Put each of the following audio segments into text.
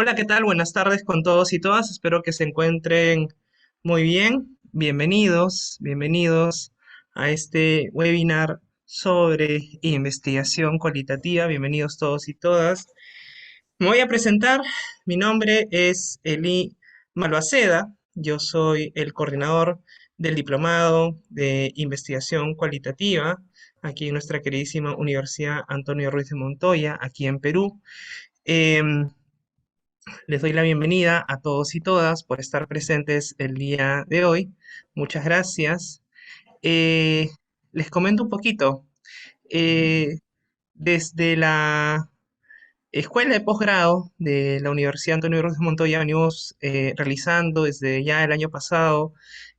Hola, ¿qué tal? Buenas tardes con todos y todas. Espero que se encuentren muy bien. Bienvenidos a este webinar sobre investigación cualitativa. Bienvenidos todos y todas. Me voy a presentar. Mi nombre es Eli Malvaceda. Yo soy el coordinador del Diplomado de Investigación Cualitativa aquí en nuestra queridísima Universidad Antonio Ruiz de Montoya, aquí en Perú. Em, Les doy la bienvenida a todos y todas por estar presentes el día de hoy. Muchas gracias. Eh, Les comento un poquito. Eh, Desde la Escuela de Posgrado de la Universidad Antonio Ruiz de Montoya venimos realizando desde ya el año pasado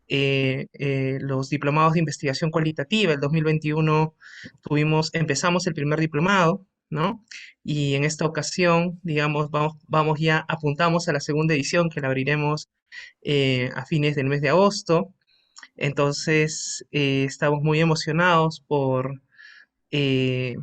los diplomados de investigación cualitativa. El 2021 empezamos el primer diplomado, ¿no? Y en esta ocasión, digamos, vamos ya, apuntamos a la segunda edición que la abriremos a fines del mes de agosto. Entonces, estamos muy emocionados eh,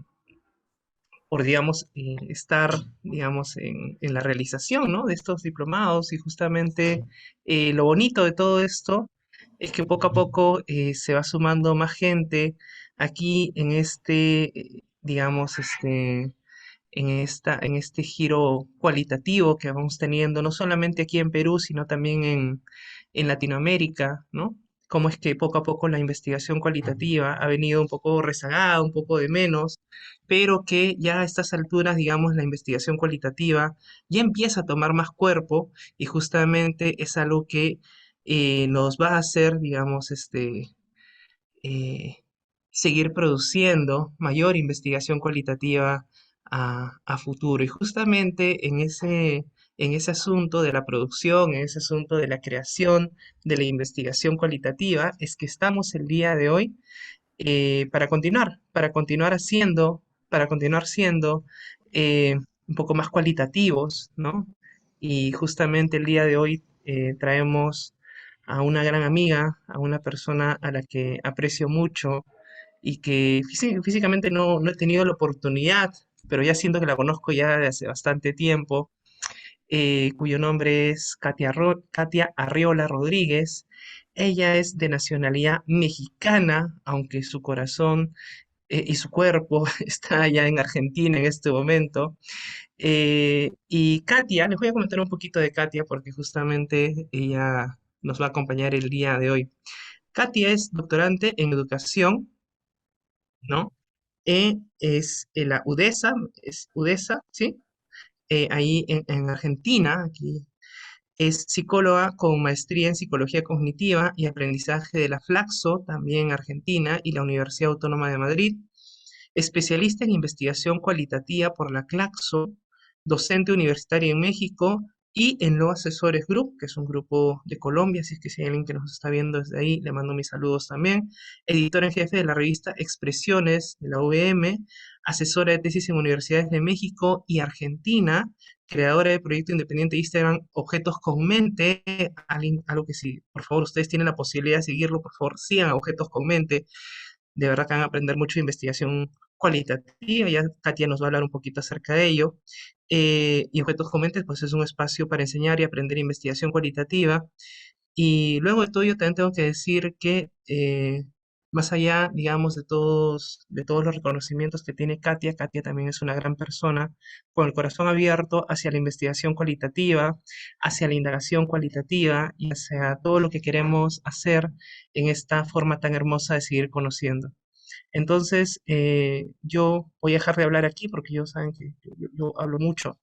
digamos, estar, digamos, en la realización, ¿no? De estos diplomados y justamente lo bonito de todo esto es que poco a poco se va sumando más gente aquí en digamos, en este giro cualitativo que vamos teniendo, no solamente aquí en Perú, sino también en Latinoamérica, ¿no? Cómo es que poco a poco la investigación cualitativa ha venido un poco rezagada, un poco de menos, pero que ya a estas alturas, digamos, la investigación cualitativa ya empieza a tomar más cuerpo y justamente es algo que nos va a hacer, digamos, eh, seguir produciendo mayor investigación cualitativa a futuro. Y justamente en ese asunto de la producción, en ese asunto de la creación de la investigación cualitativa, es que estamos el día de hoy para continuar siendo un poco más cualitativos, ¿no? Y justamente el día de hoy traemos a una gran amiga, a una persona a la que aprecio mucho y que físicamente no he tenido la oportunidad, pero ya siento que la conozco ya de hace bastante tiempo, cuyo nombre es Katia Arriola Rodríguez. Ella es de nacionalidad mexicana, aunque su corazón y su cuerpo está allá en Argentina en este momento. Y Katia, les voy a comentar un poquito de Katia porque justamente ella nos va a acompañar el día de hoy. Katia es doctorante en educación, ¿no? Es en la UDESA, es UDESA, ¿sí? Ahí en Argentina, aquí. Es psicóloga con maestría en psicología cognitiva y aprendizaje de la Flaxo, también en Argentina, y la Universidad Autónoma de Madrid. Especialista en investigación cualitativa por la Claxo, docente universitaria en México y en Lo Asesores Group, que es un grupo de Colombia, así es que si hay alguien que nos está viendo desde ahí, le mando mis saludos también. Editora en jefe de la revista Expresiones de la UVM, asesora de tesis en universidades de México y Argentina, creadora del proyecto independiente de Instagram Objetos con Mente, algo que si por favor ustedes tienen la posibilidad de seguirlo, por favor sigan a Objetos con Mente, de verdad que van a aprender mucho de investigación cualitativa, ya Katia nos va a hablar un poquito acerca de ello. Y Objetos con Mente, pues es un espacio para enseñar y aprender investigación cualitativa. Y luego de todo, yo también tengo que decir que más allá, digamos, de todos los reconocimientos que tiene Katia, Katia también es una gran persona con el corazón abierto hacia la investigación cualitativa, hacia la indagación cualitativa y hacia todo lo que queremos hacer en esta forma tan hermosa de seguir conociendo. Entonces, yo voy a dejar de hablar aquí porque ellos saben que yo hablo mucho.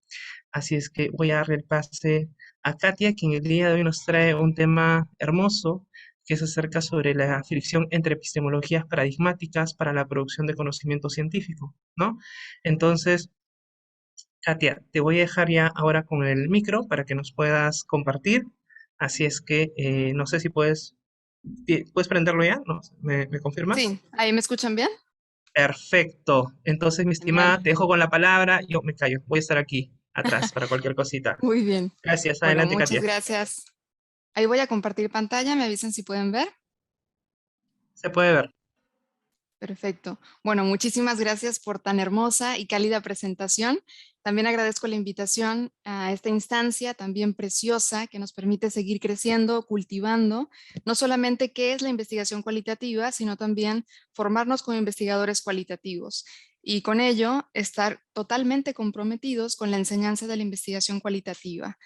Así es que voy a darle el pase a Katia, quien el día de hoy nos trae un tema hermoso, que es acerca sobre la fricción entre epistemologías paradigmáticas para la producción de conocimiento científico, ¿no? Entonces, Katia, te voy a dejar ya ahora con el micro para que nos puedas compartir. Así es que no sé si puedes prenderlo ya, ¿no? ¿Me confirmas? Sí, ¿ahí me escuchan bien? Perfecto. Entonces, mi Genial. estimada, te dejo con la palabra. Yo me callo. Voy a estar aquí, atrás, para cualquier cosita. Muy bien. Gracias. Bueno, Adelante, muchas Katia. gracias. Ahí voy a compartir pantalla, me avisan si pueden ver. Se puede ver. Perfecto. Bueno, muchísimas gracias por tan hermosa y cálida presentación. También agradezco la invitación a esta instancia también preciosa que nos permite seguir creciendo, cultivando, no solamente qué es la investigación cualitativa, sino también formarnos como investigadores cualitativos y con ello estar totalmente comprometidos con la enseñanza de la investigación cualitativa.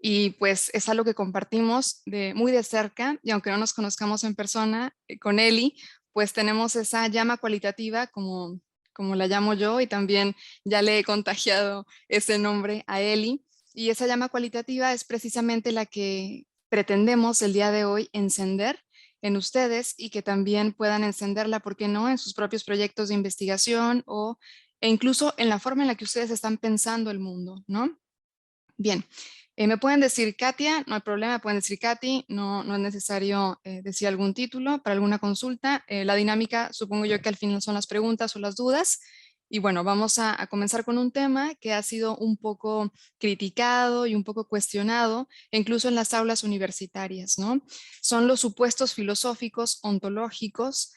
Y pues es algo que compartimos muy de cerca, y aunque no nos conozcamos en persona, con Eli, pues tenemos esa llama cualitativa como la llamo yo, y también ya le he contagiado ese nombre a Eli. Y esa llama cualitativa es precisamente la que pretendemos el día de hoy encender en ustedes y que también puedan encenderla, ¿por qué no?, en sus propios proyectos de investigación e incluso en la forma en la que ustedes están pensando el mundo, ¿no? Bien, me pueden decir Katia, no hay problema, me pueden decir Katy, no es necesario decir algún título para alguna consulta. La dinámica, supongo yo que al final son las preguntas o las dudas. Y bueno, vamos a comenzar con un tema que ha sido un poco criticado y un poco cuestionado, incluso en las aulas universitarias, ¿no? Son los supuestos filosóficos, ontológicos,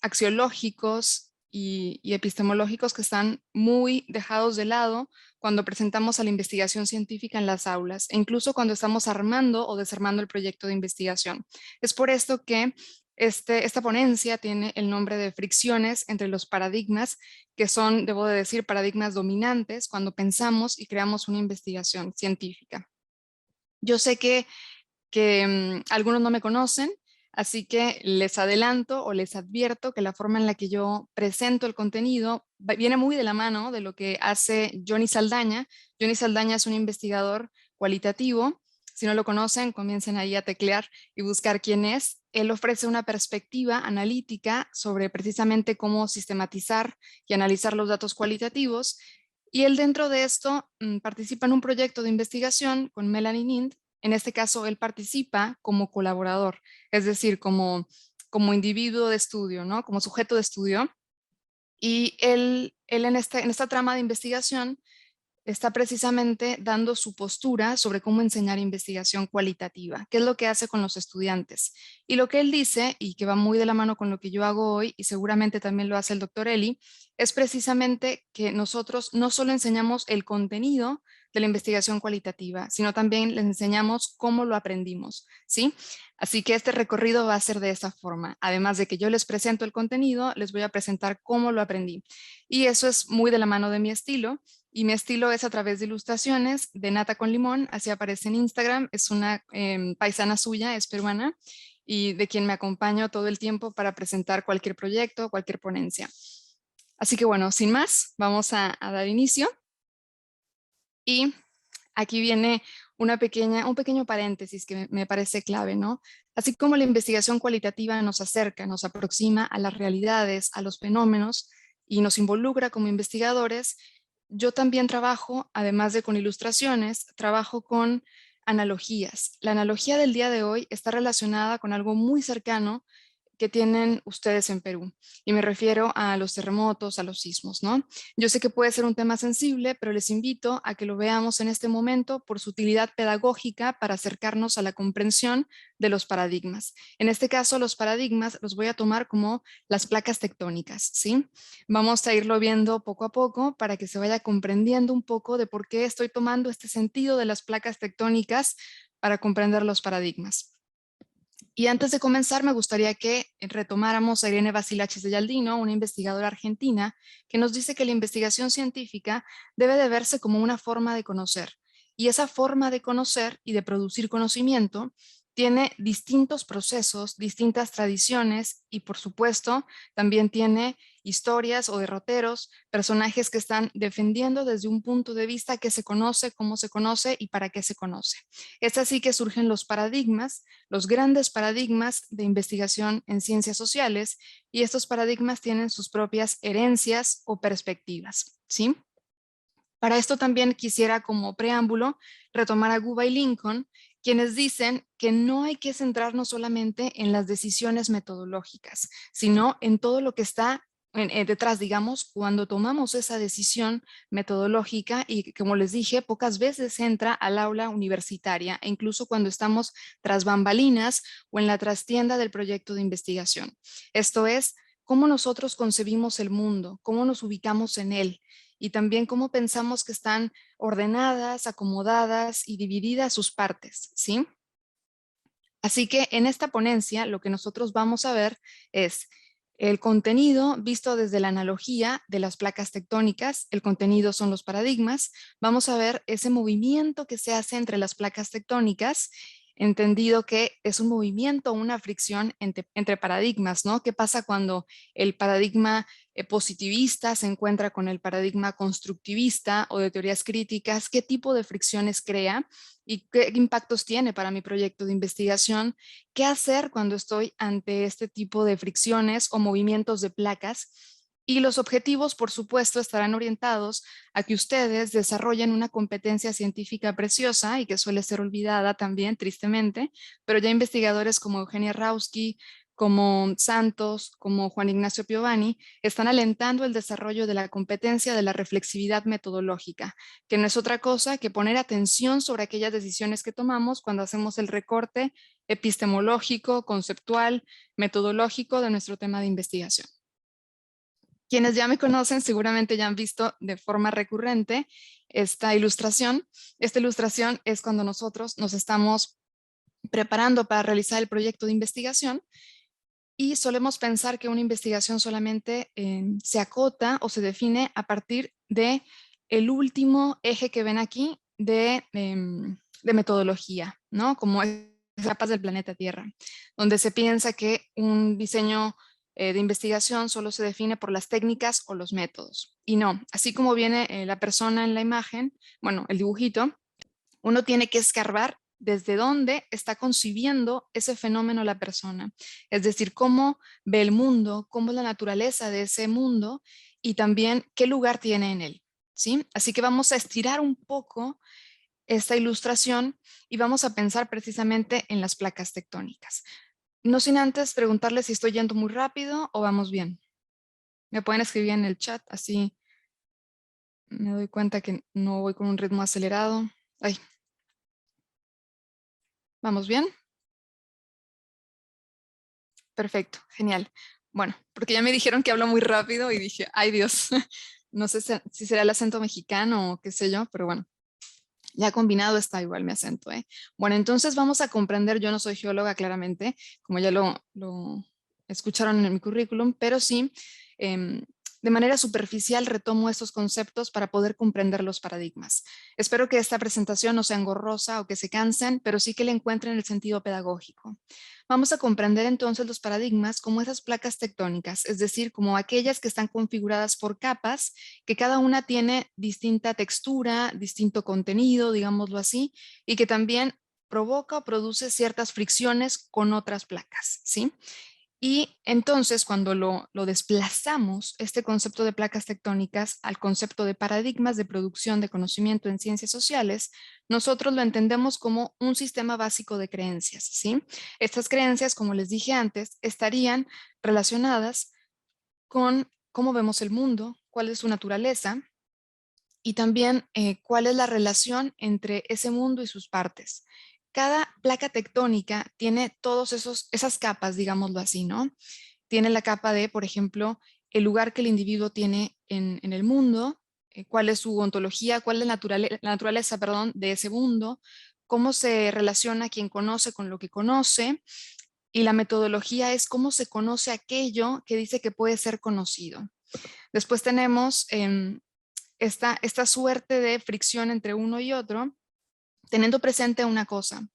axiológicos y epistemológicos que están muy dejados de lado cuando presentamos a la investigación científica en las aulas e incluso cuando estamos armando o desarmando el proyecto de investigación. Es por esto que esta ponencia tiene el nombre de fricciones entre los paradigmas, que son, debo de decir, paradigmas dominantes cuando pensamos y creamos una investigación científica. Yo sé que algunos no me conocen, así que les adelanto o les advierto que la forma en la que yo presento el contenido viene muy de la mano de lo que hace Johnny Saldaña. Johnny Saldaña es un investigador cualitativo. Si no lo conocen, comiencen ahí a teclear y buscar quién es. Él ofrece una perspectiva analítica sobre precisamente cómo sistematizar y analizar los datos cualitativos. Y él dentro de esto participa en un proyecto de investigación con Melanie Nind. En este caso, él participa como colaborador, es decir, como individuo de estudio, ¿no? Como sujeto de estudio. Y él en esta trama de investigación está precisamente dando su postura sobre cómo enseñar investigación cualitativa, qué es lo que hace con los estudiantes. Y lo que él dice, y que va muy de la mano con lo que yo hago hoy, y seguramente también lo hace el doctor Eli, es precisamente que nosotros no solo enseñamos el contenido de la investigación cualitativa, sino también les enseñamos cómo lo aprendimos, ¿sí? Así que este recorrido va a ser de esta forma. Además de que yo les presento el contenido, les voy a presentar cómo lo aprendí. Y eso es muy de la mano de mi estilo. Y mi estilo es a través de ilustraciones de nata con limón, así aparece en Instagram, es una paisana suya, es peruana, y de quien me acompaño todo el tiempo para presentar cualquier proyecto, cualquier ponencia. Así que bueno, sin más, vamos a dar inicio. Y aquí viene un pequeño paréntesis que me parece clave, ¿no? Así como la investigación cualitativa nos acerca, nos aproxima a las realidades, a los fenómenos y nos involucra como investigadores, yo también trabajo, además de con ilustraciones, trabajo con analogías. La analogía del día de hoy está relacionada con algo muy cercano que tienen ustedes en Perú. Y me refiero a los terremotos, a los sismos, ¿no? Yo sé que puede ser un tema sensible, pero les invito a que lo veamos en este momento por su utilidad pedagógica para acercarnos a la comprensión de los paradigmas. En este caso, los paradigmas los voy a tomar como las placas tectónicas, ¿sí? Vamos a irlo viendo poco a poco para que se vaya comprendiendo un poco de por qué estoy tomando este sentido de las placas tectónicas para comprender los paradigmas. Y antes de comenzar, me gustaría que retomáramos a Irene Basilaches de Yaldino, una investigadora argentina, que nos dice que la investigación científica debe de verse como una forma de conocer. Y esa forma de conocer y de producir conocimiento tiene distintos procesos, distintas tradiciones y, por supuesto, también tiene historias o derroteros, personajes que están defendiendo desde un punto de vista que se conoce, cómo se conoce y para qué se conoce. Es así que surgen los paradigmas, los grandes paradigmas de investigación en ciencias sociales, y estos paradigmas tienen sus propias herencias o perspectivas, ¿sí? Para esto también quisiera como preámbulo retomar a Guba y Lincoln, quienes dicen que no hay que centrarnos solamente en las decisiones metodológicas, sino en todo lo que está detrás, digamos, cuando tomamos esa decisión metodológica y, como les dije, pocas veces entra al aula universitaria e incluso cuando estamos tras bambalinas o en la trastienda del proyecto de investigación. Esto es, cómo nosotros concebimos el mundo, cómo nos ubicamos en él y también cómo pensamos que están ordenadas, acomodadas y divididas sus partes, ¿sí? Así que en esta ponencia lo que nosotros vamos a ver es el contenido visto desde la analogía de las placas tectónicas. El contenido son los paradigmas. Vamos a ver ese movimiento que se hace entre las placas tectónicas, entendido que es un movimiento, una fricción entre paradigmas, ¿no? ¿Qué pasa cuando el paradigma positivista se encuentra con el paradigma constructivista o de teorías críticas? ¿Qué tipo de fricciones crea? ¿Y qué impactos tiene para mi proyecto de investigación? ¿Qué hacer cuando estoy ante este tipo de fricciones o movimientos de placas? Y los objetivos, por supuesto, estarán orientados a que ustedes desarrollen una competencia científica preciosa y que suele ser olvidada también, tristemente, pero ya investigadores como Eugenia Rauski, como Santos, como Juan Ignacio Piovani, están alentando el desarrollo de la competencia de la reflexividad metodológica, que no es otra cosa que poner atención sobre aquellas decisiones que tomamos cuando hacemos el recorte epistemológico, conceptual, metodológico de nuestro tema de investigación. Quienes ya me conocen seguramente ya han visto de forma recurrente esta ilustración. Esta ilustración es cuando nosotros nos estamos preparando para realizar el proyecto de investigación y solemos pensar que una investigación solamente se acota o se define a partir de el último eje que ven aquí de metodología, ¿no? Como etapas del planeta Tierra, donde se piensa que un diseño de investigación solo se define por las técnicas o los métodos. Y no, así como viene la persona en la imagen, bueno, el dibujito, uno tiene que escarbar desde dónde está concibiendo ese fenómeno la persona. Es decir, cómo ve el mundo, cómo es la naturaleza de ese mundo y también qué lugar tiene en él, ¿sí? Así que vamos a estirar un poco esta ilustración y vamos a pensar precisamente en las placas tectónicas. No sin antes preguntarles si estoy yendo muy rápido o vamos bien. Me pueden escribir en el chat, así me doy cuenta que no voy con un ritmo acelerado. Ay, ¿vamos bien? Perfecto, genial. Bueno, porque ya me dijeron que hablo muy rápido y dije, ay Dios, no sé si será el acento mexicano o qué sé yo, pero bueno, ya combinado está igual mi acento, ¿eh? Bueno, entonces vamos a comprender, yo no soy geóloga claramente, como ya lo escucharon en mi currículum, pero sí, de manera superficial retomo estos conceptos para poder comprender los paradigmas. Espero que esta presentación no sea engorrosa o que se cansen, pero sí que le encuentren el sentido pedagógico. Vamos a comprender entonces los paradigmas como esas placas tectónicas, es decir, como aquellas que están configuradas por capas, que cada una tiene distinta textura, distinto contenido, digámoslo así, y que también provoca o produce ciertas fricciones con otras placas, ¿sí? Y entonces cuando lo desplazamos, este concepto de placas tectónicas al concepto de paradigmas de producción de conocimiento en ciencias sociales, nosotros lo entendemos como un sistema básico de creencias, ¿sí? Estas creencias, como les dije antes, estarían relacionadas con cómo vemos el mundo, cuál es su naturaleza y también cuál es la relación entre ese mundo y sus partes. Cada placa tectónica tiene todas esas capas, digámoslo así, ¿no? Tiene la capa de, por ejemplo, el lugar que el individuo tiene en el mundo, cuál es su ontología, cuál es la naturaleza, perdón, de ese mundo, cómo se relaciona quien conoce con lo que conoce, y la metodología es cómo se conoce aquello que dice que puede ser conocido. Después tenemos esta suerte de fricción entre uno y otro, teniendo presente una cosa,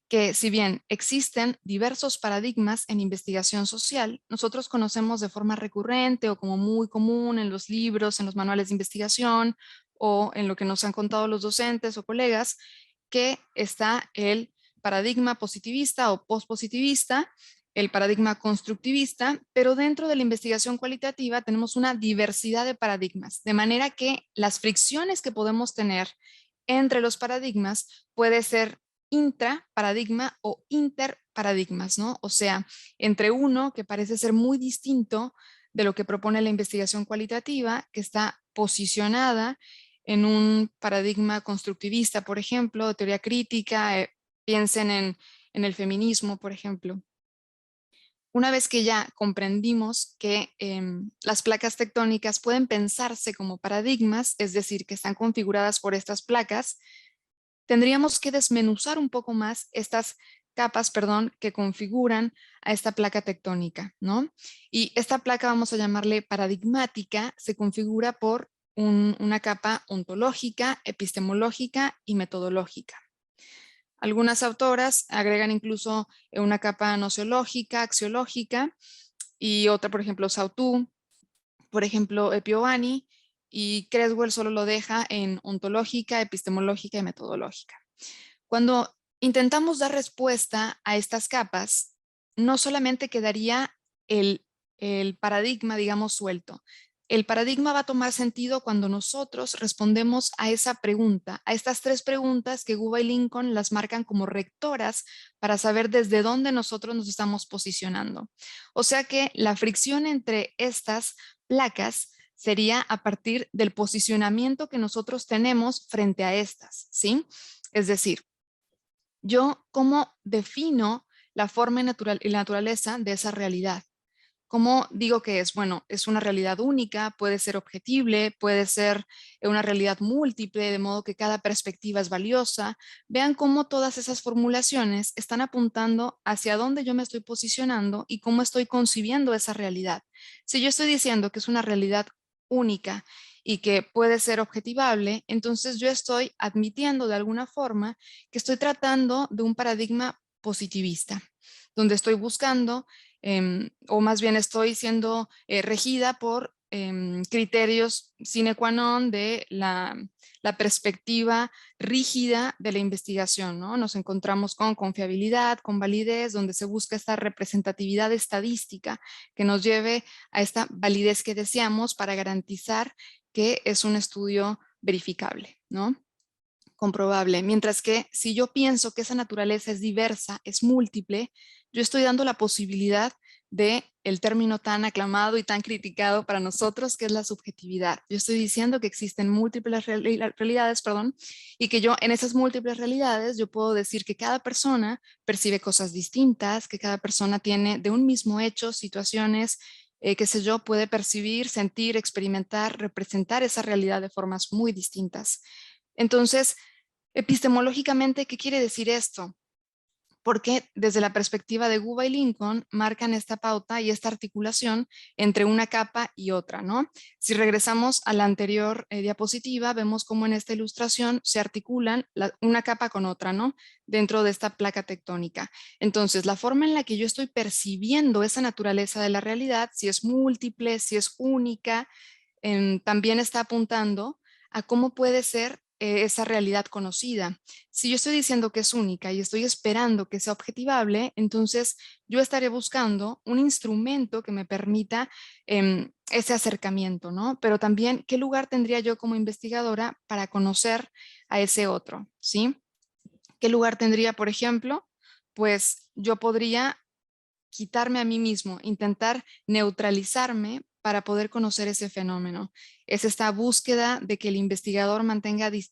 que si bien existen diversos paradigmas en investigación social, nosotros conocemos de forma recurrente o como muy común en los libros, en los manuales de investigación o en lo que nos han contado los docentes o colegas, que está el paradigma positivista o postpositivista, el paradigma constructivista, pero dentro de la investigación cualitativa tenemos una diversidad de paradigmas, de manera que las fricciones que podemos tener entre los paradigmas puede ser intraparadigma o interparadigmas, ¿no? O sea, entre uno que parece ser muy distinto de lo que propone la investigación cualitativa, que está posicionada en un paradigma constructivista, por ejemplo, de teoría crítica, piensen en el feminismo, por ejemplo, Una vez que ya comprendimos que las placas tectónicas pueden pensarse como paradigmas, es decir, que están configuradas por estas placas, tendríamos que desmenuzar un poco más estas capas, perdón, que configuran a esta placa tectónica, ¿no? Y esta placa, vamos a llamarle paradigmática, se configura por una capa ontológica, epistemológica y metodológica. Algunas autoras agregan incluso una capa nociológica, axiológica, y otra, por ejemplo, Sautou, por ejemplo, Piovani, y Creswell solo lo deja en ontológica, epistemológica y metodológica. Cuando intentamos dar respuesta a estas capas, no solamente quedaría el paradigma, digamos, suelto. El paradigma va a tomar sentido cuando nosotros respondemos a esa pregunta, a estas tres preguntas que Guba y Lincoln las marcan como rectoras para saber desde dónde nosotros nos estamos posicionando. O sea que la fricción entre estas placas sería a partir del posicionamiento que nosotros tenemos frente a estas, ¿sí? Es decir, yo cómo defino la forma y la naturaleza de esa realidad. ¿Cómo digo que es? Bueno, es una realidad única, puede ser objetible, puede ser una realidad múltiple, de modo que cada perspectiva es valiosa. Vean cómo todas esas formulaciones están apuntando hacia dónde yo me estoy posicionando y cómo estoy concibiendo esa realidad. Si yo estoy diciendo que es una realidad única y que puede ser objetivable, entonces yo estoy admitiendo de alguna forma que estoy tratando de un paradigma positivista, donde estoy buscando o más bien estoy siendo regida por criterios sine qua non de la perspectiva rígida de la investigación, ¿no? Nos encontramos con confiabilidad, con validez, donde se busca esta representatividad estadística que nos lleve a esta validez que deseamos para garantizar que es un estudio verificable, ¿no? Comprobable. Mientras que si yo pienso que esa naturaleza es diversa, es múltiple, yo estoy dando la posibilidad de el término tan aclamado y tan criticado para nosotros, que es la subjetividad. Yo estoy diciendo que existen múltiples realidades, perdón, y que yo en esas múltiples realidades yo puedo decir que cada persona percibe cosas distintas, que cada persona tiene de un mismo hecho situaciones, qué sé yo, puede percibir, sentir, experimentar, representar esa realidad de formas muy distintas. Entonces, epistemológicamente, ¿qué quiere decir esto? Porque desde la perspectiva de Guba y Lincoln marcan esta pauta y esta articulación entre una capa y otra, ¿no? Si regresamos a la anterior diapositiva, vemos cómo en esta ilustración se articulan una capa con otra, ¿no? Dentro de esta placa tectónica. Entonces, la forma en la que yo estoy percibiendo esa naturaleza de la realidad, si es múltiple, si es única, también está apuntando a cómo puede ser esa realidad conocida. Si yo estoy diciendo que es única y estoy esperando que sea objetivable, entonces yo estaré buscando un instrumento que me permita ese acercamiento, ¿no? Pero también, ¿qué lugar tendría yo como investigadora para conocer a ese otro, ¿sí? ¿Qué lugar tendría, por ejemplo? Pues yo podría quitarme a mí mismo, intentar neutralizarme para poder conocer ese fenómeno. Es esta búsqueda de que el investigador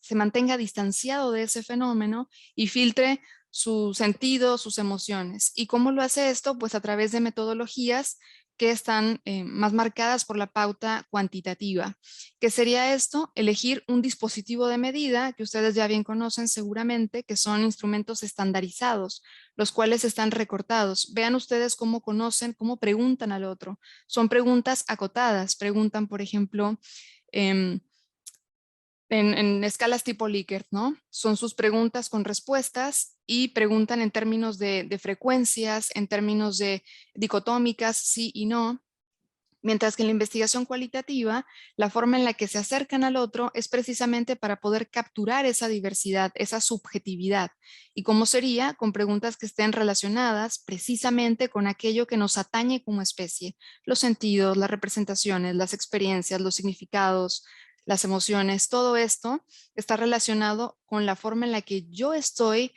se mantenga distanciado de ese fenómeno y filtre su sentido, sus emociones. ¿Y cómo lo hace esto? Pues a través de metodologías que están más marcadas por la pauta cuantitativa. ¿Qué sería esto? Elegir un dispositivo de medida que ustedes ya bien conocen seguramente, que son instrumentos estandarizados, los cuales están recortados. Vean ustedes cómo conocen, cómo preguntan al otro. Son preguntas acotadas. Preguntan, por ejemplo, em, en escalas tipo Likert, ¿no? Son sus preguntas con respuestas y preguntan en términos de frecuencias, en términos de dicotómicas, sí y no. Mientras que en la investigación cualitativa, la forma en la que se acercan al otro es precisamente para poder capturar esa diversidad, esa subjetividad. ¿Y cómo sería? Con preguntas que estén relacionadas precisamente con aquello que nos atañe como especie, los sentidos, las representaciones, las experiencias, los significados, las emociones, todo esto está relacionado con la forma en la que yo estoy,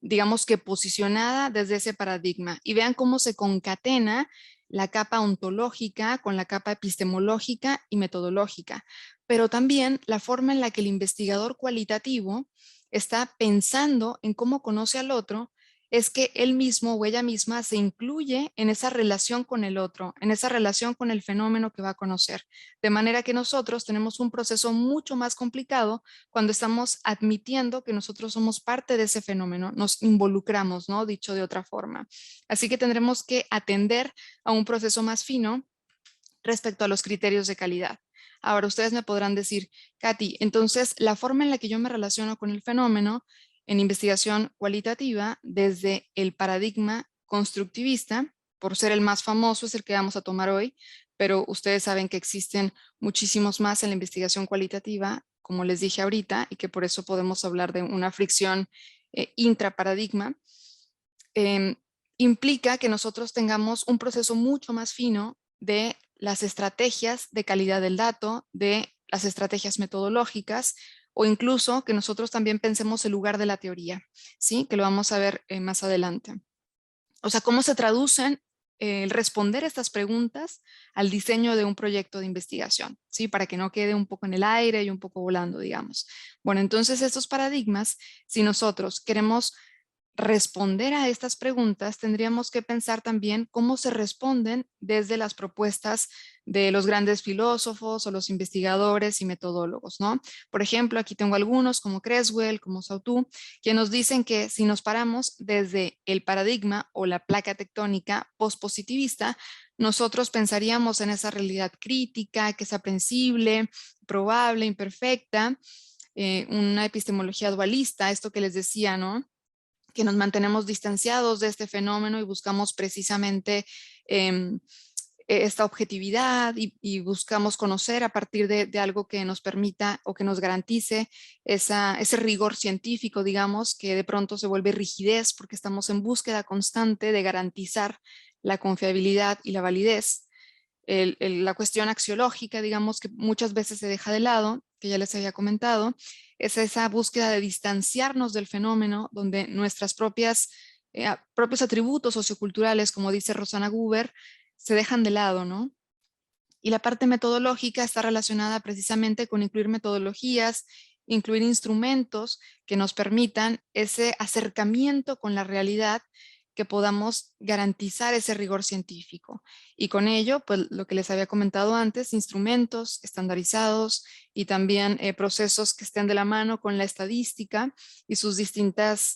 digamos que posicionada desde ese paradigma. Y vean cómo se concatena la capa ontológica con la capa epistemológica y metodológica, pero también la forma en la que el investigador cualitativo está pensando en cómo conoce al otro es que él mismo o ella misma se incluye en esa relación con el otro, en esa relación con el fenómeno que va a conocer. De manera que nosotros tenemos un proceso mucho más complicado cuando estamos admitiendo que nosotros somos parte de ese fenómeno, nos involucramos, ¿no? Dicho de otra forma. Así que tendremos que atender a un proceso más fino respecto a los criterios de calidad. Ahora ustedes me podrán decir, Katy, entonces la forma en la que yo me relaciono con el fenómeno en investigación cualitativa desde el paradigma constructivista, por ser el más famoso, es el que vamos a tomar hoy, pero ustedes saben que existen muchísimos más en la investigación cualitativa, como les dije ahorita, y que por eso podemos hablar de una fricción intraparadigma. em, Implica que nosotros tengamos un proceso mucho más fino de las estrategias de calidad del dato, de las estrategias metodológicas, o incluso que nosotros también pensemos el lugar de la teoría, ¿sí? Que lo vamos a ver más adelante. O sea, cómo se traducen el responder estas preguntas al diseño de un proyecto de investigación, ¿sí? Para que no quede un poco en el aire y un poco volando, digamos. Bueno, entonces estos paradigmas, si nosotros queremos responder a estas preguntas, tendríamos que pensar también cómo se responden desde las propuestas de los grandes filósofos o los investigadores y metodólogos, ¿no? Por ejemplo, aquí tengo algunos como Creswell, como Sautou, que nos dicen que si nos paramos desde el paradigma o la placa tectónica postpositivista, nosotros pensaríamos en esa realidad crítica, que es aprensible, probable, imperfecta, una epistemología dualista, esto que les decía, ¿no? Que nos mantenemos distanciados de este fenómeno y buscamos precisamente eh, esta objetividad y buscamos conocer a partir de algo que nos permita o que nos garantice ese rigor científico, digamos, que de pronto se vuelve rigidez porque estamos en búsqueda constante de garantizar la confiabilidad y la validez. La cuestión axiológica, digamos, que muchas veces se deja de lado, que ya les había comentado, es esa búsqueda de distanciarnos del fenómeno, donde nuestras propios atributos socioculturales, como dice Rosana Guber, se dejan de lado, ¿no? Y la parte metodológica está relacionada precisamente con incluir metodologías, incluir instrumentos que nos permitan ese acercamiento con la realidad, que podamos garantizar ese rigor científico. Y con ello, pues lo que les había comentado antes, instrumentos estandarizados y también procesos que estén de la mano con la estadística y sus distintos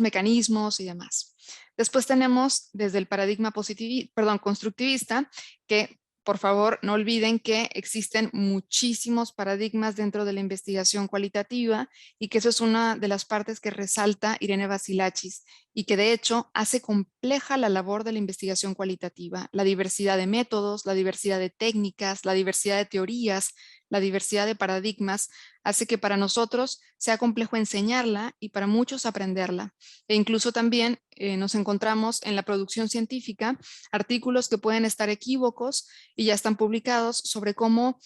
mecanismos y demás. Después tenemos desde el paradigma constructivista, que por favor, no olviden que existen muchísimos paradigmas dentro de la investigación cualitativa y que eso es una de las partes que resalta Irene Vasilachis y que de hecho hace compleja la labor de la investigación cualitativa. La diversidad de métodos, la diversidad de técnicas, la diversidad de teorías, la diversidad de paradigmas hace que para nosotros sea complejo enseñarla y para muchos aprenderla. E incluso también nos encontramos en la producción científica artículos que pueden estar equívocos y ya están publicados sobre cómo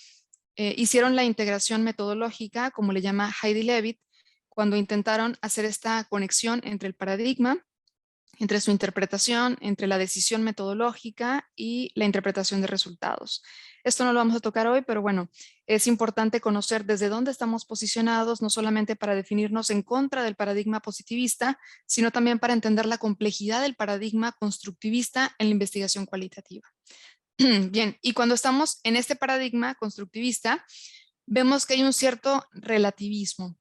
hicieron la integración metodológica, como le llama Heidi Levitt, cuando intentaron hacer esta conexión entre el paradigma, entre su interpretación, entre la decisión metodológica y la interpretación de resultados. Esto no lo vamos a tocar hoy, pero bueno, es importante conocer desde dónde estamos posicionados, no solamente para definirnos en contra del paradigma positivista, sino también para entender la complejidad del paradigma constructivista en la investigación cualitativa. Bien, y cuando estamos en este paradigma constructivista, vemos que hay un cierto relativismo.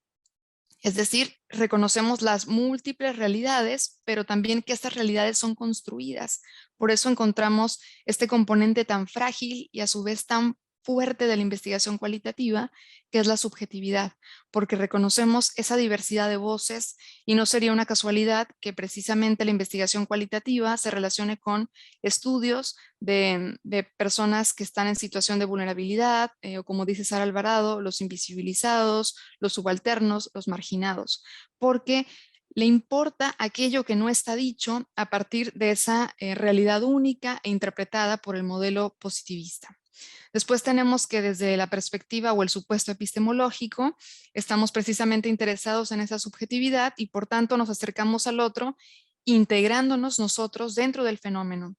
Es decir, reconocemos las múltiples realidades, pero también que estas realidades son construidas. Por eso encontramos este componente tan frágil y a su vez tan fuerte de la investigación cualitativa, que es la subjetividad, porque reconocemos esa diversidad de voces y no sería una casualidad que precisamente la investigación cualitativa se relacione con estudios de personas que están en situación de vulnerabilidad, o como dice Sara Alvarado, los invisibilizados, los subalternos, los marginados, porque le importa aquello que no está dicho a partir de esa realidad única e interpretada por el modelo positivista. Después tenemos que desde la perspectiva o el supuesto epistemológico, estamos precisamente interesados en esa subjetividad y por tanto nos acercamos al otro integrándonos nosotros dentro del fenómeno.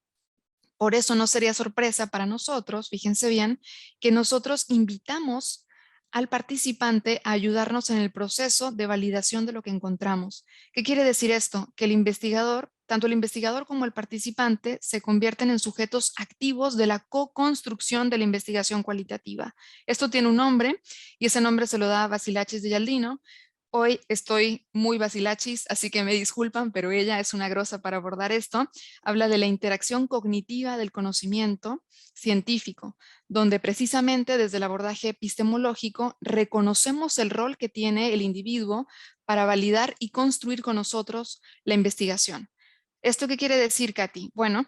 Por eso no sería sorpresa para nosotros, fíjense bien, que nosotros invitamos al participante a ayudarnos en el proceso de validación de lo que encontramos. ¿Qué quiere decir esto? Que el investigador, tanto el investigador como el participante, se convierten en sujetos activos de la co-construcción de la investigación cualitativa. Esto tiene un nombre y ese nombre se lo da Vasilachis de Yaldino. Hoy estoy muy vasilachis, así que me disculpan, pero ella es una grosa para abordar esto. Habla de la interacción cognitiva del conocimiento científico, donde precisamente desde el abordaje epistemológico reconocemos el rol que tiene el individuo para validar y construir con nosotros la investigación. ¿Esto qué quiere decir, Katy? Bueno,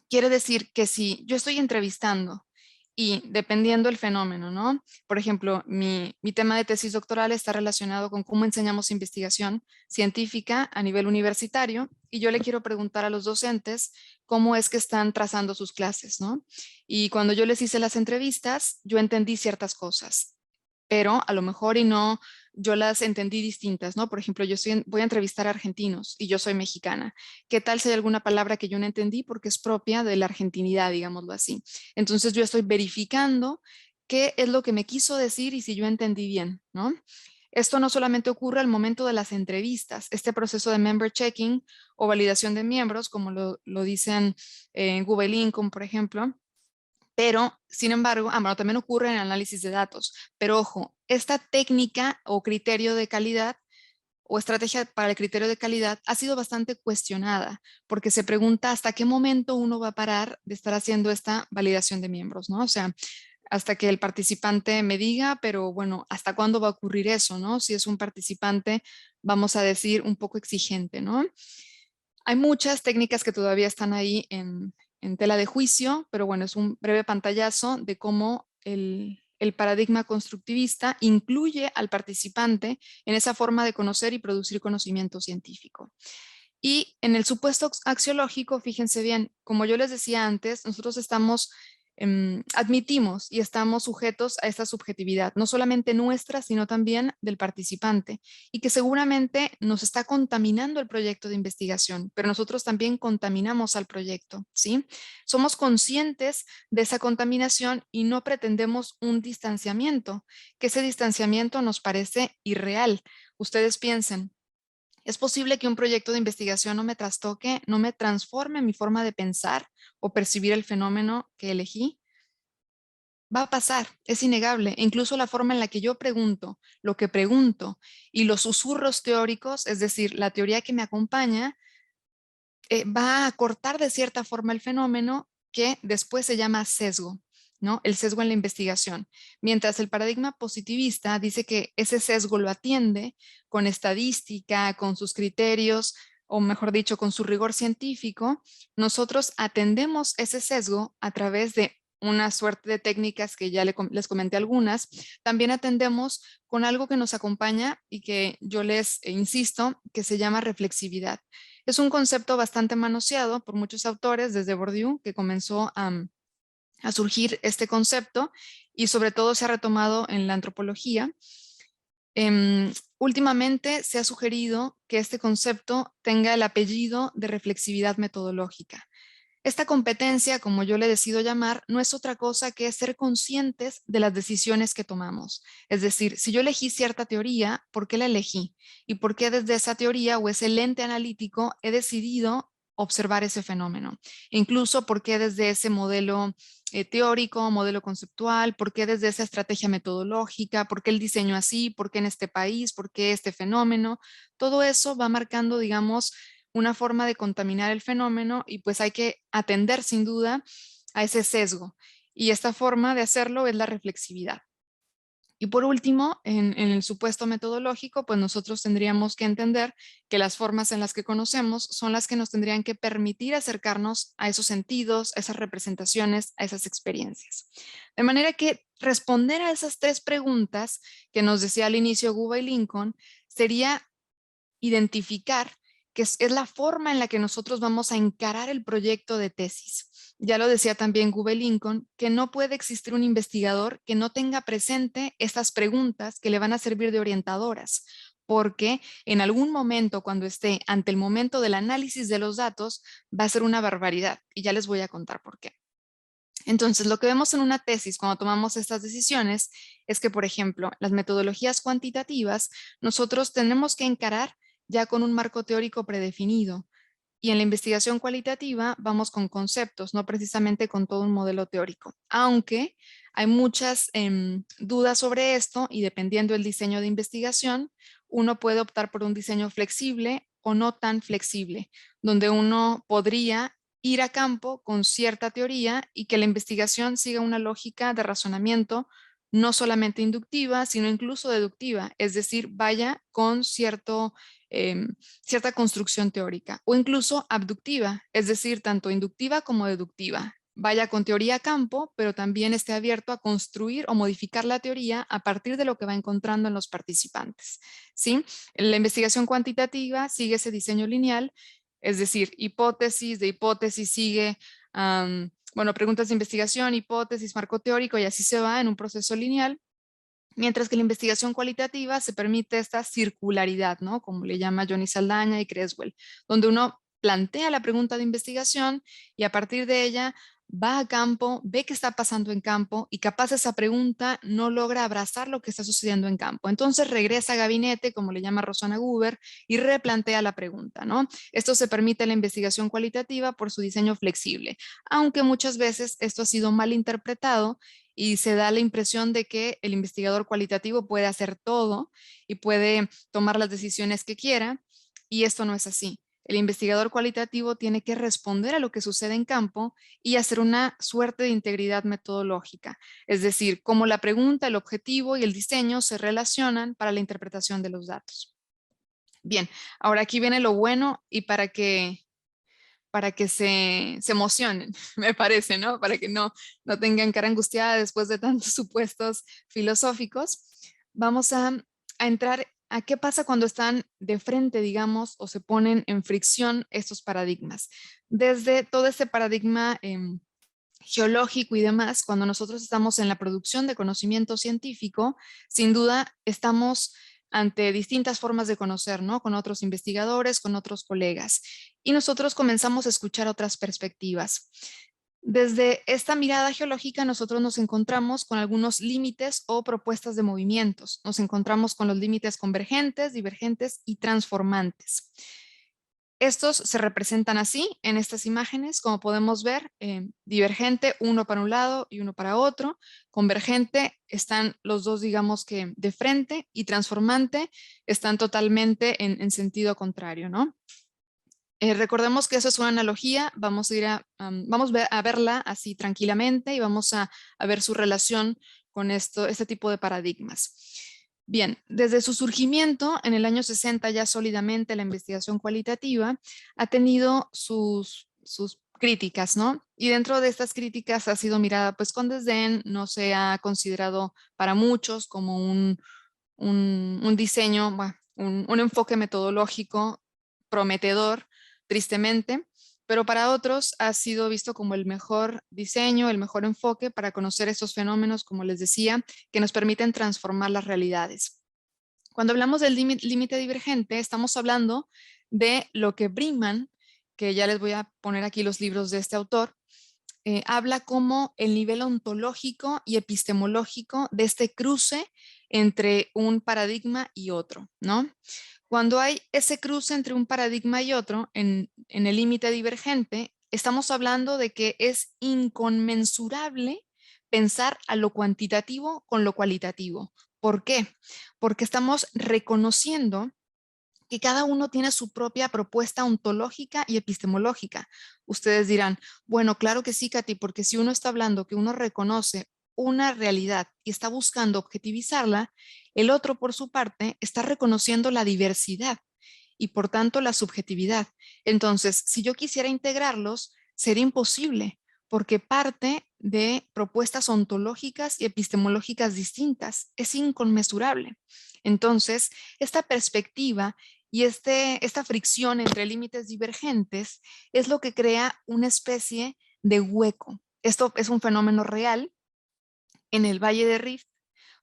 quiere decir que si yo estoy entrevistando y dependiendo del fenómeno, ¿no? Por ejemplo, mi tema de tesis doctoral está relacionado con cómo enseñamos investigación científica a nivel universitario y yo le quiero preguntar a los docentes cómo es que están trazando sus clases, ¿no? Y cuando yo les hice las entrevistas, yo entendí ciertas cosas, pero a lo mejor y no, yo las entendí distintas, ¿no? Por ejemplo, voy a entrevistar a argentinos y yo soy mexicana. ¿Qué tal si hay alguna palabra que yo no entendí porque es propia de la argentinidad, digámoslo así? Entonces yo estoy verificando qué es lo que me quiso decir y si yo entendí bien, ¿no? Esto no solamente ocurre al momento de las entrevistas, este proceso de member checking o validación de miembros, como lo dicen en Google Lincoln, por ejemplo, pero, sin embargo, bueno, también ocurre en el análisis de datos. Pero ojo, esta técnica o criterio de calidad o estrategia para el criterio de calidad ha sido bastante cuestionada porque se pregunta hasta qué momento uno va a parar de estar haciendo esta validación de miembros, ¿no? O sea, hasta que el participante me diga, pero bueno, ¿hasta cuándo va a ocurrir eso, no? Si es un participante, vamos a decir, un poco exigente, ¿no? Hay muchas técnicas que todavía están ahí en tela de juicio, pero bueno, es un breve pantallazo de cómo el paradigma constructivista incluye al participante en esa forma de conocer y producir conocimiento científico. Y en el supuesto axiológico, fíjense bien, como yo les decía antes, nosotros admitimos y estamos sujetos a esta subjetividad, no solamente nuestra, sino también del participante, y que seguramente nos está contaminando el proyecto de investigación, pero nosotros también contaminamos al proyecto, ¿sí? Somos conscientes de esa contaminación y no pretendemos un distanciamiento, que ese distanciamiento nos parece irreal. Ustedes piensen, ¿es posible que un proyecto de investigación no me trastoque, no me transforme mi forma de pensar o percibir el fenómeno que elegí? Va a pasar, es innegable. E incluso la forma en la que yo pregunto, lo que pregunto y los susurros teóricos, es decir, la teoría que me acompaña, va a cortar de cierta forma el fenómeno que después se llama sesgo, ¿no? El sesgo en la investigación. Mientras el paradigma positivista dice que ese sesgo lo atiende con estadística, con sus criterios, o mejor dicho, con su rigor científico, nosotros atendemos ese sesgo a través de una suerte de técnicas que ya les comenté algunas. También atendemos con algo que nos acompaña y que yo les insisto, que se llama reflexividad. Es un concepto bastante manoseado por muchos autores, desde Bourdieu, que comenzó a surgir este concepto y sobre todo se ha retomado en la antropología. Últimamente se ha sugerido que este concepto tenga el apellido de reflexividad metodológica. Esta competencia, como yo le decido llamar, no es otra cosa que ser conscientes de las decisiones que tomamos. Es decir, si yo elegí cierta teoría, ¿por qué la elegí? ¿Y por qué desde esa teoría o ese lente analítico he decidido observar ese fenómeno? E incluso, ¿por qué desde ese modelo teórico, modelo conceptual? ¿Por qué desde esa estrategia metodológica? ¿Por qué el diseño así? ¿Por qué en este país? ¿Por qué este fenómeno? Todo eso va marcando, digamos, una forma de contaminar el fenómeno y pues hay que atender sin duda a ese sesgo. Y esta forma de hacerlo es la reflexividad. Y por último, en el supuesto metodológico, pues nosotros tendríamos que entender que las formas en las que conocemos son las que nos tendrían que permitir acercarnos a esos sentidos, a esas representaciones, a esas experiencias. De manera que responder a esas tres preguntas que nos decía al inicio Guba y Lincoln sería identificar que es la forma en la que nosotros vamos a encarar el proyecto de tesis. Ya lo decía también Google Lincoln, que no puede existir un investigador que no tenga presente estas preguntas que le van a servir de orientadoras, porque en algún momento, cuando esté ante el momento del análisis de los datos, va a ser una barbaridad. Y ya les voy a contar por qué. Entonces, lo que vemos en una tesis cuando tomamos estas decisiones es que, por ejemplo, las metodologías cuantitativas, nosotros tenemos que encarar ya con un marco teórico predefinido. Y en la investigación cualitativa vamos con conceptos, no precisamente con todo un modelo teórico. Aunque hay muchas dudas sobre esto y dependiendo del diseño de investigación, uno puede optar por un diseño flexible o no tan flexible, donde uno podría ir a campo con cierta teoría y que la investigación siga una lógica de razonamiento no solamente inductiva, sino incluso deductiva, es decir, vaya con cierta construcción teórica o incluso abductiva, es decir, tanto inductiva como deductiva. Vaya con teoría a campo, pero también esté abierto a construir o modificar la teoría a partir de lo que va encontrando en los participantes. ¿Sí? La investigación cuantitativa sigue ese diseño lineal, es decir, hipótesis, de hipótesis sigue, bueno, preguntas de investigación, hipótesis, marco teórico y así se va en un proceso lineal. Mientras que la investigación cualitativa se permite esta circularidad, ¿no? Como le llama Johnny Saldaña y Creswell, donde uno plantea la pregunta de investigación y a partir de ella va a campo, ve qué está pasando en campo y capaz esa pregunta no logra abrazar lo que está sucediendo en campo. Entonces regresa a gabinete, como le llama Rosana Guber, y replantea la pregunta, ¿no? Esto se permite en la investigación cualitativa por su diseño flexible, aunque muchas veces esto ha sido mal interpretado y se da la impresión de que el investigador cualitativo puede hacer todo y puede tomar las decisiones que quiera, y esto no es así. El investigador cualitativo tiene que responder a lo que sucede en campo y hacer una suerte de integridad metodológica, es decir, cómo la pregunta, el objetivo y el diseño se relacionan para la interpretación de los datos. Bien, ahora aquí viene lo bueno y para que se emocionen, me parece, ¿no? Para que no tengan cara angustiada después de tantos supuestos filosóficos. Vamos a entrar a qué pasa cuando están de frente, digamos, o se ponen en fricción estos paradigmas. Desde todo este paradigma geológico y demás, cuando nosotros estamos en la producción de conocimiento científico, sin duda estamos ante distintas formas de conocer, ¿no? Con otros investigadores, con otros colegas. Y nosotros comenzamos a escuchar otras perspectivas. Desde esta mirada geológica, nosotros nos encontramos con algunos límites o propuestas de movimientos. Nos encontramos con los límites convergentes, divergentes y transformantes. Estos se representan así en estas imágenes, como podemos ver, divergente, uno para un lado y uno para otro. Convergente están los dos, digamos que de frente, y transformante están totalmente en sentido contrario, ¿no? Recordemos que eso es una analogía, vamos a ir a verla así tranquilamente y vamos a ver su relación con este tipo de paradigmas. Bien, desde su surgimiento en el año 60 ya sólidamente la investigación cualitativa ha tenido sus críticas, ¿no? Y dentro de estas críticas ha sido mirada pues con desdén, no se ha considerado para muchos como un diseño, bueno, un enfoque metodológico prometedor, tristemente, pero para otros ha sido visto como el mejor diseño, el mejor enfoque para conocer estos fenómenos, como les decía, que nos permiten transformar las realidades. Cuando hablamos del límite divergente, estamos hablando de lo que Bringman, que ya les voy a poner aquí los libros de este autor, habla como el nivel ontológico y epistemológico de este cruce entre un paradigma y otro, ¿no? Cuando hay ese cruce entre un paradigma y otro en el límite divergente, estamos hablando de que es inconmensurable pensar a lo cuantitativo con lo cualitativo. ¿Por qué? Porque estamos reconociendo que cada uno tiene su propia propuesta ontológica y epistemológica. Ustedes dirán, bueno, claro que sí, Katy, porque si uno está hablando que uno reconoce una realidad y está buscando objetivizarla, el otro, por su parte, está reconociendo la diversidad y, por tanto, la subjetividad. Entonces, si yo quisiera integrarlos, sería imposible, porque parte de propuestas ontológicas y epistemológicas distintas. Es inconmensurable. Entonces, esta perspectiva y esta fricción entre límites divergentes es lo que crea una especie de hueco. Esto es un fenómeno real en el Valle de Rift.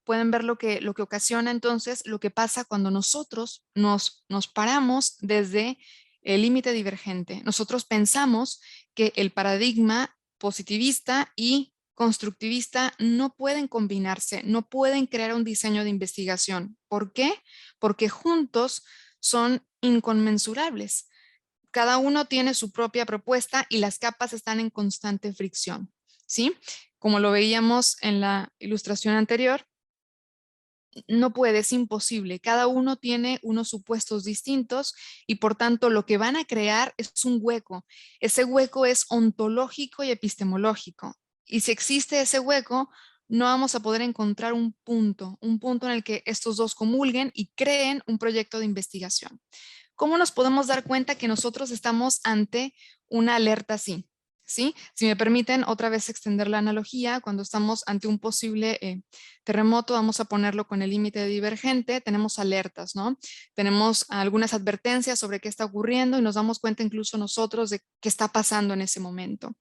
Pueden ver lo que ocasiona entonces lo que pasa cuando nosotros nos paramos desde el límite divergente. Nosotros pensamos que el paradigma positivista y constructivista no pueden combinarse, no pueden crear un diseño de investigación. ¿Por qué? Porque juntos son inconmensurables. Cada uno tiene su propia propuesta y las capas están en constante fricción, ¿sí? Como lo veíamos en la ilustración anterior, no puede, es imposible. Cada uno tiene unos supuestos distintos y por tanto lo que van a crear es un hueco. Ese hueco es ontológico y epistemológico. Y si existe ese hueco, no vamos a poder encontrar un punto en el que estos dos comulguen y creen un proyecto de investigación. ¿Cómo nos podemos dar cuenta que nosotros estamos ante una alerta así? ¿Sí? Si me permiten otra vez extender la analogía, cuando estamos ante un posible terremoto, vamos a ponerlo con el límite divergente, tenemos alertas, ¿no? Tenemos algunas advertencias sobre qué está ocurriendo y nos damos cuenta incluso nosotros de qué está pasando en ese momento.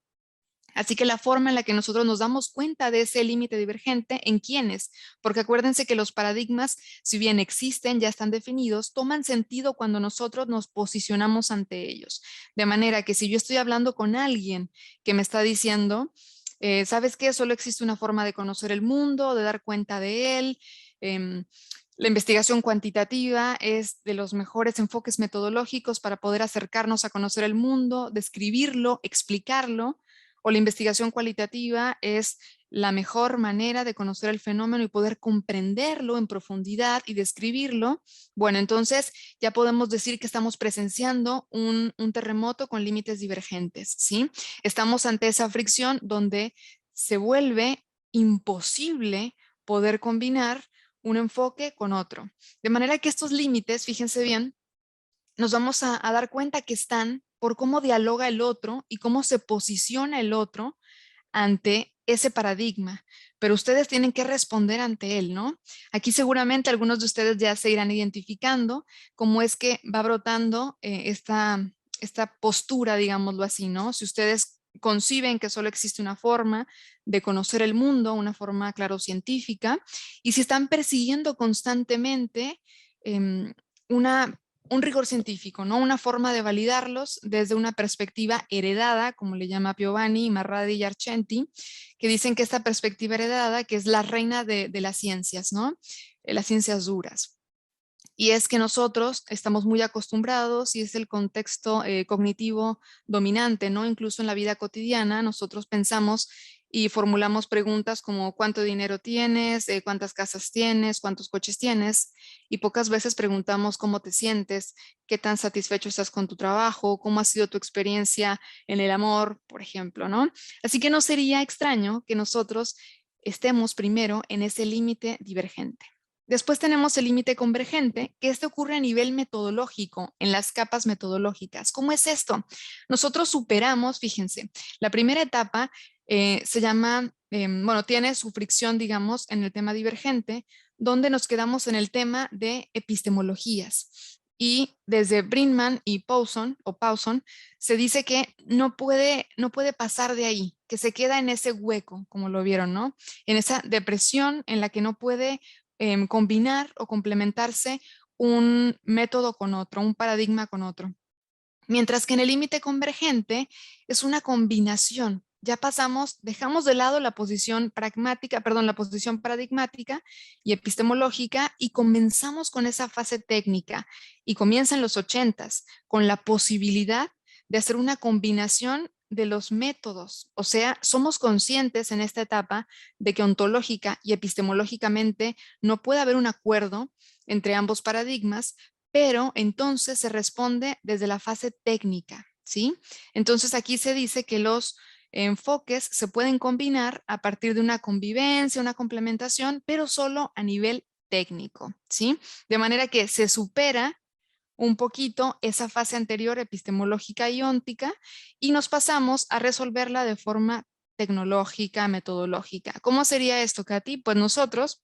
Así que la forma en la que nosotros nos damos cuenta de ese límite divergente, ¿en quiénes? Porque acuérdense que los paradigmas, si bien existen, ya están definidos, toman sentido cuando nosotros nos posicionamos ante ellos. De manera que si yo estoy hablando con alguien que me está diciendo, ¿sabes qué? Solo existe una forma de conocer el mundo, de dar cuenta de él. La investigación cuantitativa es de los mejores enfoques metodológicos para poder acercarnos a conocer el mundo, describirlo, explicarlo, o la investigación cualitativa es la mejor manera de conocer el fenómeno y poder comprenderlo en profundidad y describirlo. Bueno, entonces ya podemos decir que estamos presenciando un terremoto con límites divergentes, ¿sí? Estamos ante esa fricción donde se vuelve imposible poder combinar un enfoque con otro. De manera que estos límites, fíjense bien, nos vamos a dar cuenta que están por cómo dialoga el otro y cómo se posiciona el otro ante ese paradigma, pero ustedes tienen que responder ante él, ¿no? Aquí seguramente algunos de ustedes ya se irán identificando cómo es que va brotando esta postura, digámoslo así, ¿no? Si ustedes conciben que solo existe una forma de conocer el mundo, una forma, claro, científica, y si están persiguiendo constantemente em, una un rigor científico, ¿no? Una forma de validarlos desde una perspectiva heredada, como le llama Piovani, Marradi y Argenti, que dicen que esta perspectiva heredada, que es la reina de las ciencias, ¿no? Las ciencias duras. Y es que nosotros estamos muy acostumbrados y es el contexto cognitivo dominante, ¿no? Incluso en la vida cotidiana nosotros pensamos y formulamos preguntas como ¿cuánto dinero tienes? ¿Cuántas casas tienes? ¿Cuántos coches tienes? Y pocas veces preguntamos cómo te sientes, qué tan satisfecho estás con tu trabajo, cómo ha sido tu experiencia en el amor, por ejemplo, ¿no? Así que no sería extraño que nosotros estemos primero en ese límite divergente. Después tenemos el límite convergente, que este ocurre a nivel metodológico, en las capas metodológicas. ¿Cómo es esto? Nosotros superamos, fíjense, la primera etapa se llama, bueno, tiene su fricción, digamos, en el tema divergente, donde nos quedamos en el tema de epistemologías. Y desde Brinman y Pawson, se dice que no puede pasar de ahí, que se queda en ese hueco, como lo vieron, ¿no? En esa depresión en la que no puede combinar o complementarse un método con otro, un paradigma con otro. Mientras que en el límite convergente es una combinación. Ya pasamos, dejamos de lado la posición pragmática, perdón, la posición paradigmática y epistemológica y comenzamos con esa fase técnica y comienza en los 80s con la posibilidad de hacer una combinación de los métodos. O sea, somos conscientes en esta etapa de que ontológica y epistemológicamente no puede haber un acuerdo entre ambos paradigmas, pero entonces se responde desde la fase técnica, ¿sí? Entonces aquí se dice que los enfoques se pueden combinar a partir de una convivencia, una complementación, pero solo a nivel técnico, ¿sí? De manera que se supera un poquito esa fase anterior epistemológica y óntica y nos pasamos a resolverla de forma tecnológica, metodológica. ¿Cómo sería esto, Katy? Pues nosotros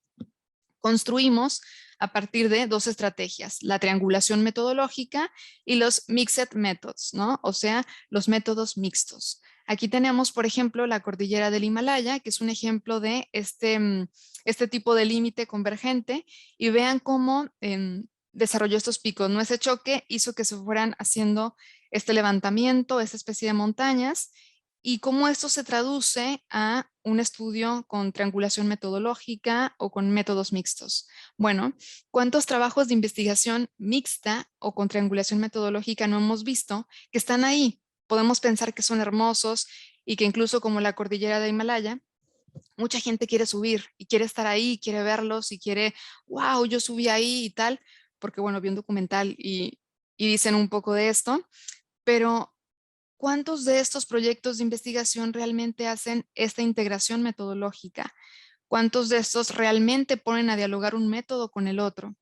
construimos a partir de dos estrategias, la triangulación metodológica y los mixed methods, ¿no? O sea, los métodos mixtos. Aquí tenemos, por ejemplo, la cordillera del Himalaya, que es un ejemplo de este tipo de límite convergente, y vean cómo desarrolló estos picos, ¿no? Ese choque hizo que se fueran haciendo este levantamiento, esta especie de montañas, y cómo esto se traduce a un estudio con triangulación metodológica o con métodos mixtos? Bueno, ¿cuántos trabajos de investigación mixta o con triangulación metodológica no hemos visto que están ahí? Podemos pensar que son hermosos y que incluso como la cordillera de Himalaya, mucha gente quiere subir y quiere estar ahí, quiere verlos y quiere, wow, yo subí ahí y tal, porque bueno, vi un documental y dicen un poco de esto, pero ¿cuántos de estos proyectos de investigación realmente hacen esta integración metodológica? ¿Cuántos de estos realmente ponen a dialogar un método con el otro?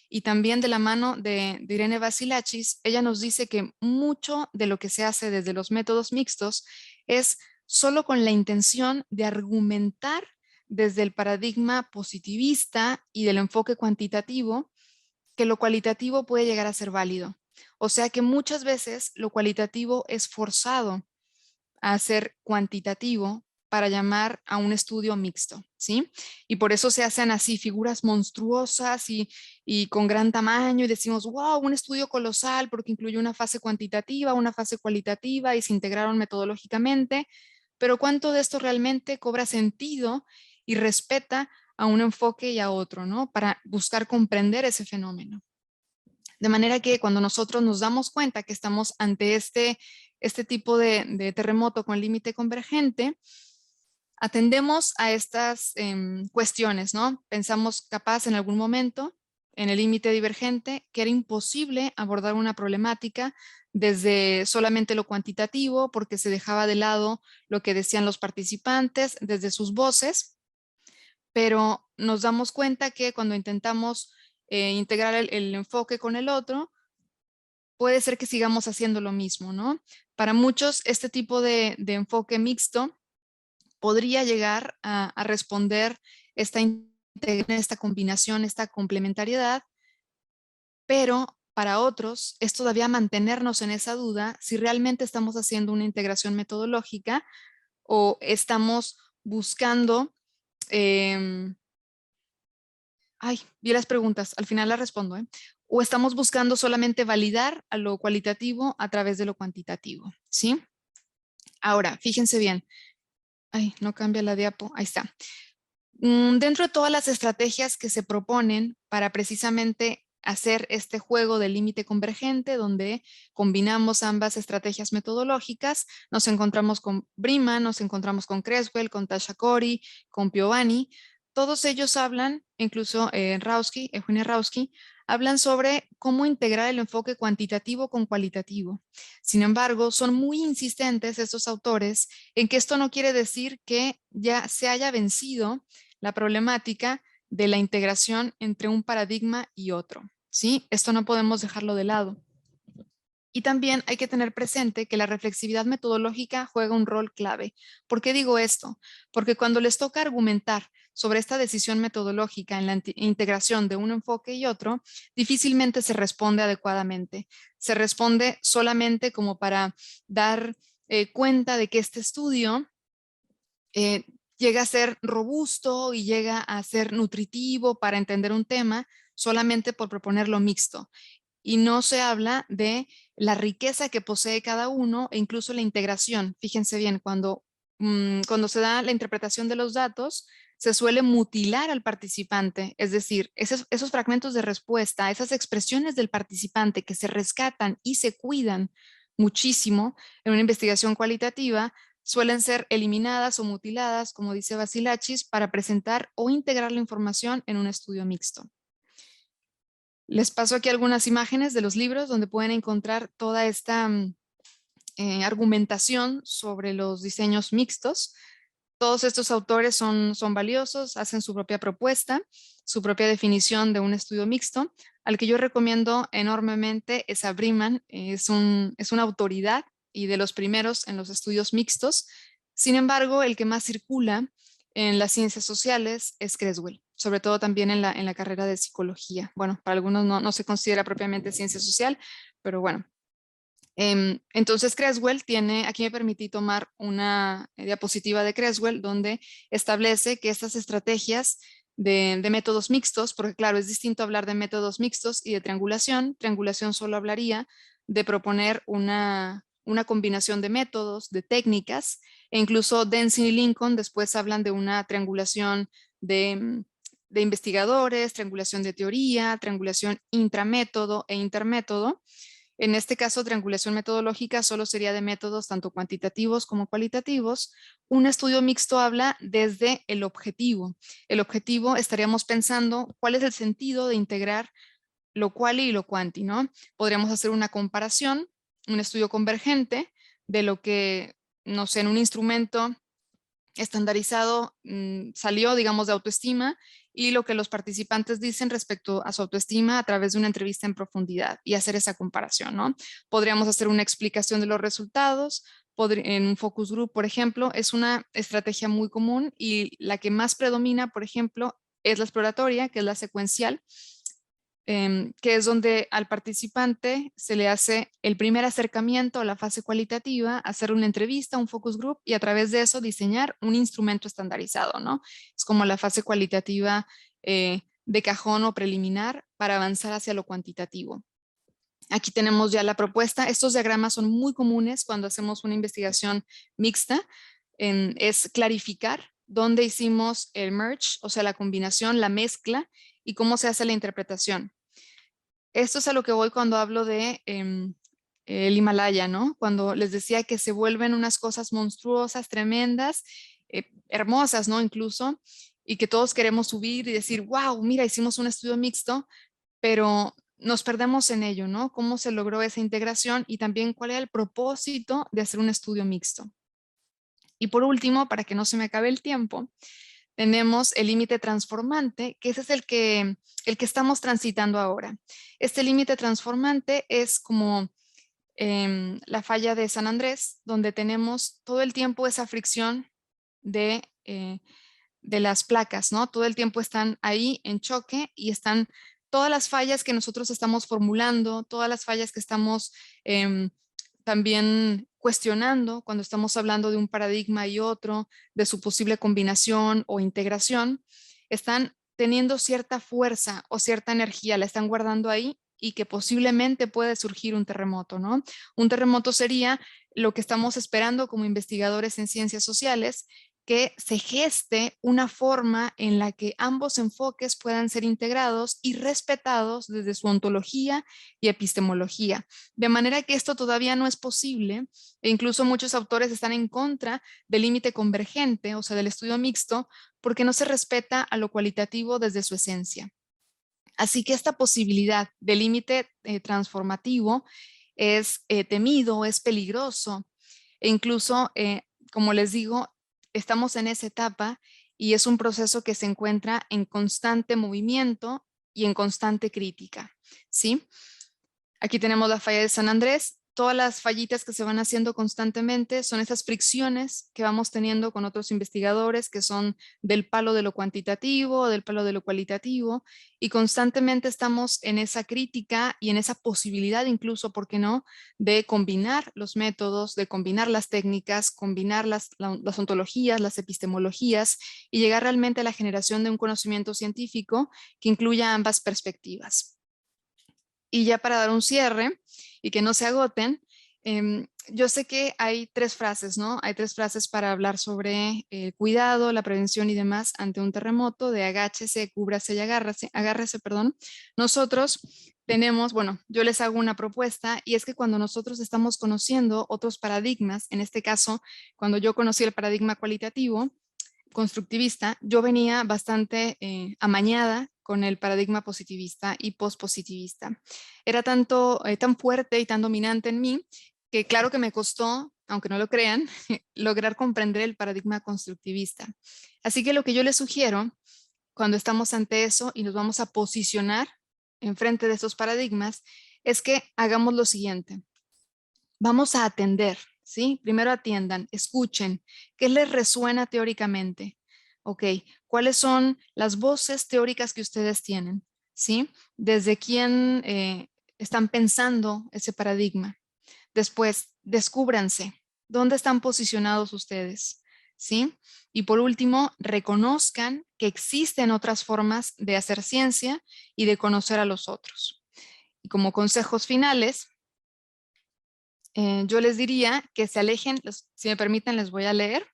Y también de la mano de Irene Vasilachis, ella nos dice que mucho de lo que se hace desde los métodos mixtos es solo con la intención de argumentar desde el paradigma positivista y del enfoque cuantitativo que lo cualitativo puede llegar a ser válido. O sea que muchas veces lo cualitativo es forzado a ser cuantitativo para llamar a un estudio mixto, ¿sí? Y por eso se hacen así figuras monstruosas y con gran tamaño y decimos, wow, un estudio colosal porque incluye una fase cuantitativa, una fase cualitativa y se integraron metodológicamente, pero ¿cuánto de esto realmente cobra sentido y respeta a un enfoque y a otro, ¿no? Para buscar comprender ese fenómeno. De manera que cuando nosotros nos damos cuenta que estamos ante este tipo de terremoto con límite convergente, atendemos a estas cuestiones, ¿no? Pensamos capaz en algún momento, en el límite divergente, que era imposible abordar una problemática desde solamente lo cuantitativo, porque se dejaba de lado lo que decían los participantes desde sus voces, pero nos damos cuenta que cuando intentamos integrar el enfoque con el otro, puede ser que sigamos haciendo lo mismo, ¿no? Para muchos, este tipo de enfoque mixto podría llegar a responder esta combinación, esta complementariedad, pero para otros es todavía mantenernos en esa duda si realmente estamos haciendo una integración metodológica o estamos buscando ay, vi las preguntas, al final las respondo, ¿eh? O estamos buscando solamente validar a lo cualitativo a través de lo cuantitativo, ¿sí? Ahora, fíjense bien. Ay, no cambia la diapo, ahí está. Dentro de todas las estrategias que se proponen para precisamente hacer este juego del límite convergente, donde combinamos ambas estrategias metodológicas, nos encontramos con Briman, nos encontramos con Creswell, con Tasha Corey, con Piovani. Todos ellos hablan, incluso Eugenia Rauski, hablan sobre cómo integrar el enfoque cuantitativo con cualitativo. Sin embargo, son muy insistentes estos autores en que esto no quiere decir que ya se haya vencido la problemática de la integración entre un paradigma y otro, ¿sí? Esto no podemos dejarlo de lado. Y también hay que tener presente que la reflexividad metodológica juega un rol clave. ¿Por qué digo esto? Porque cuando les toca argumentar sobre esta decisión metodológica en la integración de un enfoque y otro, difícilmente se responde adecuadamente. Se responde solamente como para dar cuenta de que este estudio eh, llega a ser robusto y llega a ser nutritivo para entender un tema solamente por proponerlo mixto. Y no se habla de la riqueza que posee cada uno e incluso la integración. Fíjense bien, cuando se da la interpretación de los datos, se suele mutilar al participante, es decir, esos fragmentos de respuesta, esas expresiones del participante que se rescatan y se cuidan muchísimo en una investigación cualitativa, suelen ser eliminadas o mutiladas, como dice Vasilachis, para presentar o integrar la información en un estudio mixto. Les paso aquí algunas imágenes de los libros donde pueden encontrar toda esta argumentación sobre los diseños mixtos. Todos estos autores son valiosos, hacen su propia propuesta, su propia definición de un estudio mixto. Al que yo recomiendo enormemente es a Briman, es una autoridad y de los primeros en los estudios mixtos. Sin embargo, el que más circula en las ciencias sociales es Creswell, sobre todo también en la carrera de psicología. Bueno, para algunos no se considera propiamente ciencia social, pero bueno. Entonces Creswell tiene, aquí me permití tomar una diapositiva de Creswell donde establece que estas estrategias de métodos mixtos, porque claro, es distinto hablar de métodos mixtos y de triangulación. Triangulación solo hablaría de proponer una una combinación de métodos, de técnicas, e incluso Denzin y Lincoln después hablan de una triangulación de investigadores, triangulación de teoría, triangulación intramétodo e intermétodo. En este caso, triangulación metodológica solo sería de métodos tanto cuantitativos como cualitativos. Un estudio mixto habla desde el objetivo. El objetivo, estaríamos pensando cuál es el sentido de integrar lo quali y lo quanti, ¿no? Podríamos hacer una comparación, un estudio convergente de lo que, no sé, en un instrumento estandarizado salió, digamos, de autoestima y lo que los participantes dicen respecto a su autoestima a través de una entrevista en profundidad y hacer esa comparación, ¿no? Podríamos hacer una explicación de los resultados. En un focus group, por ejemplo, es una estrategia muy común y la que más predomina, por ejemplo, es la exploratoria, que es la secuencial, que es donde al participante se le hace el primer acercamiento a la fase cualitativa, hacer una entrevista, un focus group y a través de eso diseñar un instrumento estandarizado, ¿no? Es como la fase cualitativa de cajón o preliminar para avanzar hacia lo cuantitativo. Aquí tenemos ya la propuesta. Estos diagramas son muy comunes cuando hacemos una investigación mixta. Es clarificar dónde hicimos el merge, o sea, la combinación, la mezcla y cómo se hace la interpretación. Esto es a lo que voy cuando hablo de el Himalaya, ¿no? Cuando les decía que se vuelven unas cosas monstruosas, tremendas, hermosas, ¿no? Incluso, y que todos queremos subir y decir, wow, mira, hicimos un estudio mixto, pero nos perdemos en ello, ¿no? ¿Cómo se logró esa integración y también cuál era el propósito de hacer un estudio mixto? Y por último, para que no se me acabe el tiempo, tenemos el límite transformante, que ese es el que estamos transitando ahora. Este límite transformante es como la falla de San Andrés, donde tenemos todo el tiempo esa fricción de las placas, ¿no? Todo el tiempo están ahí en choque y están todas las fallas que nosotros estamos formulando, todas las fallas que estamos también cuestionando cuando estamos hablando de un paradigma y otro, de su posible combinación o integración, están teniendo cierta fuerza o cierta energía, la están guardando ahí y que posiblemente puede surgir un terremoto, ¿no? Un terremoto sería lo que estamos esperando como investigadores en ciencias sociales, que se geste una forma en la que ambos enfoques puedan ser integrados y respetados desde su ontología y epistemología. De manera que esto todavía no es posible e incluso muchos autores están en contra del límite convergente, o sea, del estudio mixto, porque no se respeta a lo cualitativo desde su esencia. Así que esta posibilidad de límite transformativo es temido, es peligroso e incluso, como les digo, estamos en esa etapa y es un proceso que se encuentra en constante movimiento y en constante crítica, ¿sí? Aquí tenemos la falla de San Andrés. Todas las fallitas que se van haciendo constantemente son esas fricciones que vamos teniendo con otros investigadores que son del palo de lo cuantitativo, del palo de lo cualitativo, y constantemente estamos en esa crítica y en esa posibilidad incluso, ¿por qué no?, de combinar los métodos, de combinar las técnicas, combinar las ontologías, las epistemologías y llegar realmente a la generación de un conocimiento científico que incluya ambas perspectivas. Y ya para dar un cierre y que no se agoten, yo sé que hay tres frases, ¿no? Hay tres frases para hablar sobre el cuidado, la prevención y demás ante un terremoto, de agáchese, cúbrase y agárrese, perdón. Nosotros tenemos, bueno, yo les hago una propuesta y es que cuando nosotros estamos conociendo otros paradigmas, en este caso, cuando yo conocí el paradigma cualitativo, constructivista, yo venía bastante amañada con el paradigma positivista y pospositivista. Era tan fuerte y tan dominante en mí que claro que me costó, aunque no lo crean, lograr comprender el paradigma constructivista. Así que lo que yo les sugiero cuando estamos ante eso y nos vamos a posicionar enfrente de esos paradigmas es que hagamos lo siguiente. Vamos a atender, ¿sí? Primero atiendan, escuchen, ¿qué les resuena teóricamente? Ok, ¿cuáles son las voces teóricas que ustedes tienen? ¿Sí? ¿Desde quién están pensando ese paradigma? Después, descúbranse, ¿dónde están posicionados ustedes? ¿Sí? Y por último, reconozcan que existen otras formas de hacer ciencia y de conocer a los otros. Y como consejos finales, yo les diría que se alejen, si me permiten les voy a leer,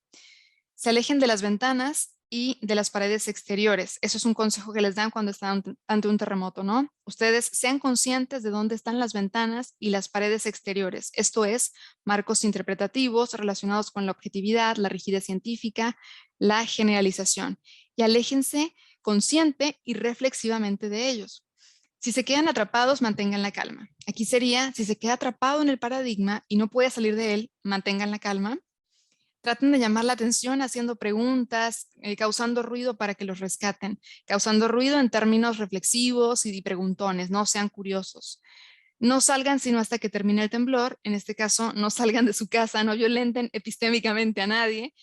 se alejen de las ventanas y de las paredes exteriores. Eso es un consejo que les dan cuando están ante un terremoto, ¿no? Ustedes sean conscientes de dónde están las ventanas y las paredes exteriores. Esto es, marcos interpretativos relacionados con la objetividad, la rigidez científica, la generalización. Y aléjense consciente y reflexivamente de ellos. Si se quedan atrapados, mantengan la calma. Aquí sería, si se queda atrapado en el paradigma y no puede salir de él, mantengan la calma. Traten de llamar la atención haciendo preguntas, causando ruido para que los rescaten. Causando ruido en términos reflexivos y preguntones, no sean curiosos. No salgan sino hasta que termine el temblor. En este caso, no salgan de su casa, no violenten epistémicamente a nadie.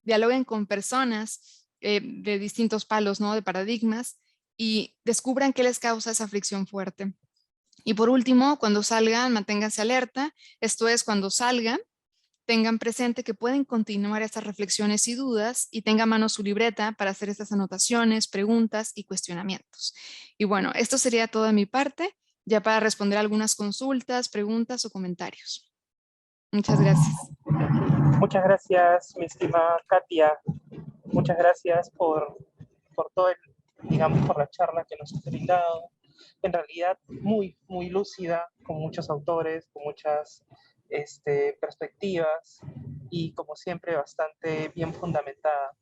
Dialoguen con personas de distintos palos, ¿no? De paradigmas y descubran qué les causa esa fricción fuerte. Y por último, cuando salgan, manténganse alerta. Esto es, cuando salgan, tengan presente que pueden continuar estas reflexiones y dudas y tengan a mano su libreta para hacer estas anotaciones, preguntas y cuestionamientos. Y bueno, esto sería todo de mi parte, ya para responder algunas consultas, preguntas o comentarios. Muchas gracias. Muchas gracias, mi estimada Katia. Muchas gracias por todo el, digamos, por la charla que nos has brindado. En realidad, muy lúcida, con muchos autores, con muchas perspectivas y, como siempre, bastante bien fundamentada.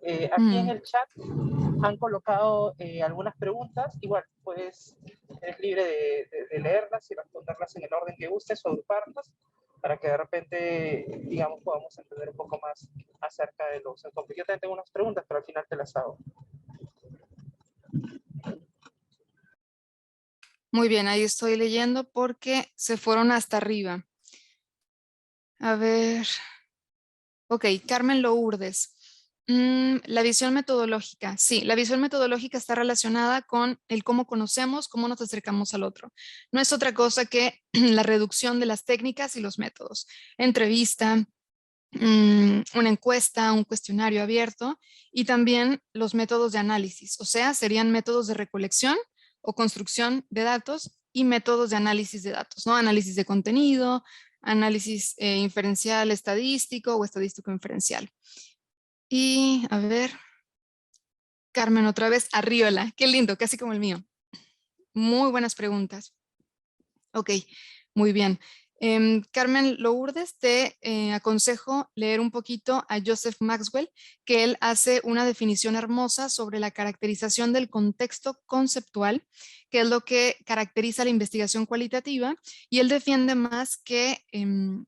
Aquí en el chat han colocado algunas preguntas. Igual, pues, eres libre de leerlas y responderlas en el orden que gustes o agruparlas para que de repente, digamos, podamos entender un poco más acerca de los enfoques. Yo también tengo unas preguntas, pero al final te las hago. Muy bien, ahí estoy leyendo porque se fueron hasta arriba. A ver. Ok, Carmen Lourdes. La visión metodológica. Sí, la visión metodológica está relacionada con el cómo conocemos, cómo nos acercamos al otro. No es otra cosa que la reducción de las técnicas y los métodos. Entrevista, una encuesta, un cuestionario abierto y también los métodos de análisis. O sea, serían métodos de recolección o construcción de datos y métodos de análisis de datos, ¿no? Análisis de contenido, análisis inferencial estadístico o estadístico inferencial. Y a ver, Carmen, otra vez, Arriola. Qué lindo, casi como el mío. Muy buenas preguntas. Ok, muy bien. Carmen Lourdes, te aconsejo leer un poquito a Joseph Maxwell, que él hace una definición hermosa sobre la caracterización del contexto conceptual, que es lo que caracteriza la investigación cualitativa, y él defiende más que un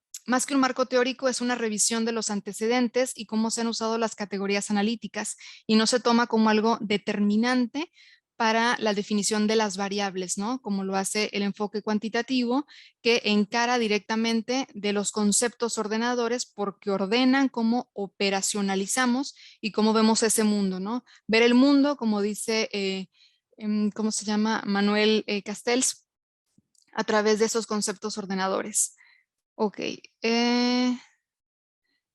marco teórico, es una revisión de los antecedentes y cómo se han usado las categorías analíticas, y no se toma como algo determinante para la definición de las variables, ¿no? Como lo hace el enfoque cuantitativo, que encara directamente de los conceptos ordenadores porque ordenan cómo operacionalizamos y cómo vemos ese mundo, ¿no? Ver el mundo, como dice, ¿cómo se llama? Manuel Castells, a través de esos conceptos ordenadores. Ok.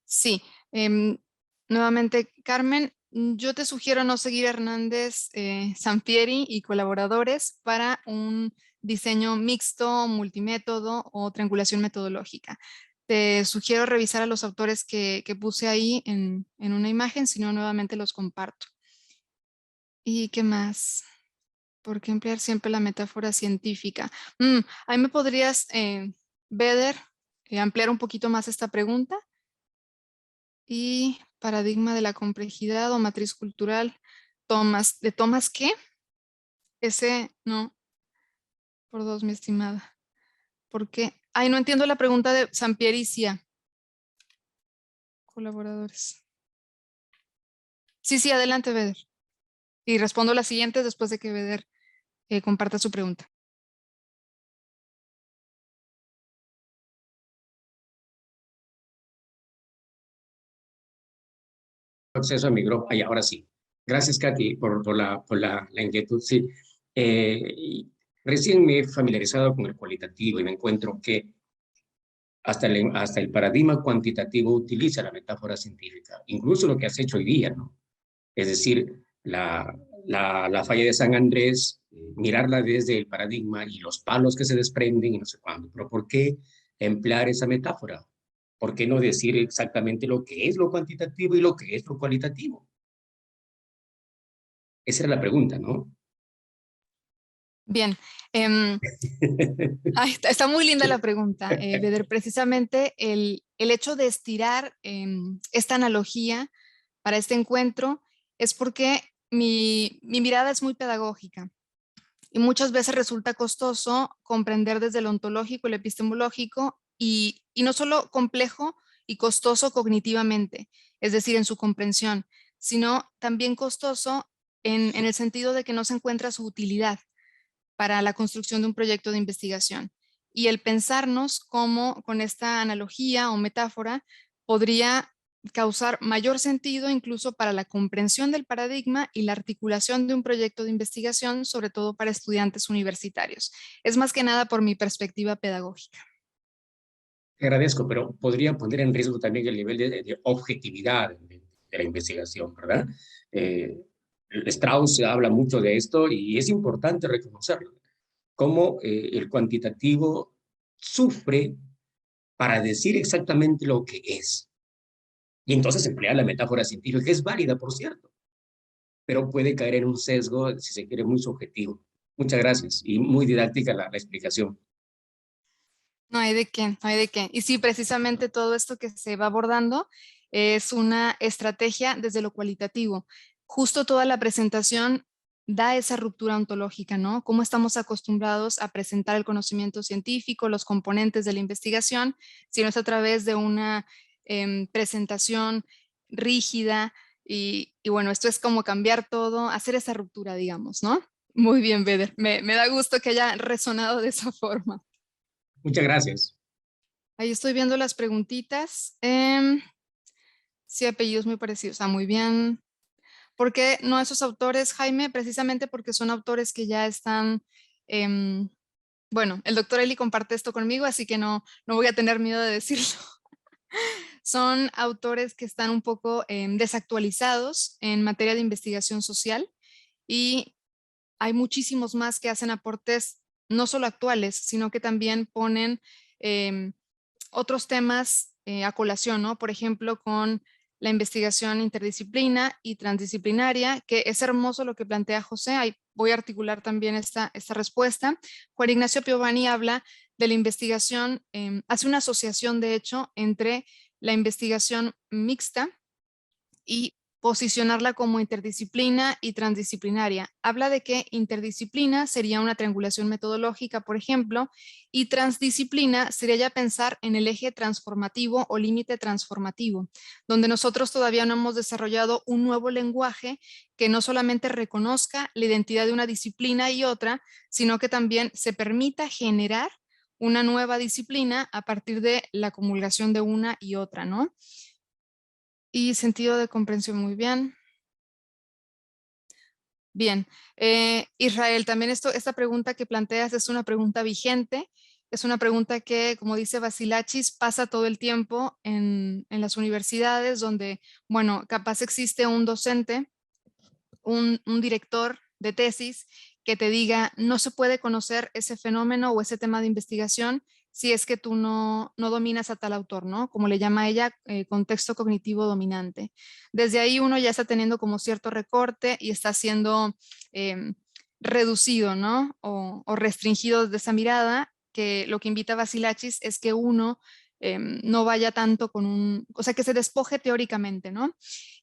Sí. Nuevamente, Carmen, yo te sugiero no seguir a Hernández Sampieri y colaboradores para un diseño mixto, multimétodo o triangulación metodológica. Te sugiero revisar a los autores que puse ahí en una imagen, si no, nuevamente los comparto. ¿Y qué más? ¿Por qué emplear siempre la metáfora científica? Ahí me podrías, Beder, ampliar un poquito más esta pregunta. Y paradigma de la complejidad o matriz cultural. ¿De Thomas qué? Ese, no, por dos, mi estimada. ¿Por qué? Ay, no entiendo la pregunta de Sampieri y Cia. Colaboradores. Sí, sí, adelante, Beder. Y respondo las siguientes después de que Beder comparta su pregunta. Acceso a mi grupo. Ay, ahora sí. Gracias, Katy, por la inquietud. Sí. Recién me he familiarizado con el cualitativo y me encuentro que hasta el paradigma cuantitativo utiliza la metáfora científica, incluso lo que has hecho hoy día, ¿no? Es decir, la falla de San Andrés, mirarla desde el paradigma y los palos que se desprenden y no sé cuándo. Pero ¿por qué emplear esa metáfora. ¿Por qué no decir exactamente lo que es lo cuantitativo y lo que es lo cualitativo? Esa era la pregunta, ¿no? Bien. Está muy linda la pregunta, Beder. Precisamente el hecho de estirar esta analogía para este encuentro es porque mi mirada es muy pedagógica y muchas veces resulta costoso comprender desde lo ontológico, el epistemológico y no solo complejo y costoso cognitivamente, es decir, en su comprensión, sino también costoso en el sentido de que no se encuentra su utilidad para la construcción de un proyecto de investigación. Y el pensarnos cómo con esta analogía o metáfora podría causar mayor sentido incluso para la comprensión del paradigma y la articulación de un proyecto de investigación, sobre todo para estudiantes universitarios. Es más que nada por mi perspectiva pedagógica. Te agradezco, pero podría poner en riesgo también el nivel de objetividad de la investigación, ¿verdad? Eh, Strauss habla mucho de esto y es importante reconocerlo, cómo el cuantitativo sufre para decir exactamente lo que es. Y entonces emplear la metáfora científica, que es válida, por cierto, pero puede caer en un sesgo, si se quiere, muy subjetivo. Muchas gracias y muy didáctica la explicación. No hay de qué, no hay de qué. Y sí, precisamente todo esto que se va abordando es una estrategia desde lo cualitativo. Justo toda la presentación da esa ruptura ontológica, ¿no? Cómo estamos acostumbrados a presentar el conocimiento científico, los componentes de la investigación, si no es a través de una presentación rígida y bueno, esto es como cambiar todo, hacer esa ruptura, digamos, ¿no? Muy bien, Beder. Me da gusto que haya resonado de esa forma. Muchas gracias. Ahí estoy viendo las preguntitas. Sí, apellidos muy parecidos. Muy bien. ¿Por qué no esos autores, Jaime? Precisamente porque son autores que ya están... bueno, el doctor Eli comparte esto conmigo, así que no voy a tener miedo de decirlo. Son autores que están un poco desactualizados en materia de investigación social y hay muchísimos más que hacen aportes no solo actuales, sino que también ponen otros temas a colación, ¿no? Por ejemplo, con la investigación interdisciplina y transdisciplinaria, que es hermoso lo que plantea José. Ahí voy a articular también esta respuesta. Juan Ignacio Piovani habla de la investigación, hace una asociación, de hecho, entre la investigación mixta y posicionarla como interdisciplina y transdisciplinaria. Habla de que interdisciplina sería una triangulación metodológica, por ejemplo, y transdisciplina sería ya pensar en el eje transformativo o límite transformativo, donde nosotros todavía no hemos desarrollado un nuevo lenguaje que no solamente reconozca la identidad de una disciplina y otra, sino que también se permita generar una nueva disciplina a partir de la comulgación de una y otra, ¿no? Y sentido de comprensión, muy bien. Bien, Israel, también esta pregunta que planteas es una pregunta vigente, es una pregunta que, como dice Basilachis, pasa todo el tiempo en las universidades donde, bueno, capaz existe un docente, un director de tesis que te diga, no se puede conocer ese fenómeno o ese tema de investigación si es que tú no dominas a tal autor, ¿no? Como le llama ella, contexto cognitivo dominante. Desde ahí uno ya está teniendo como cierto recorte y está siendo reducido, ¿no? O restringido de esa mirada, que lo que invita a Basilachis es que uno no vaya tanto o sea, que se despoje teóricamente, ¿no?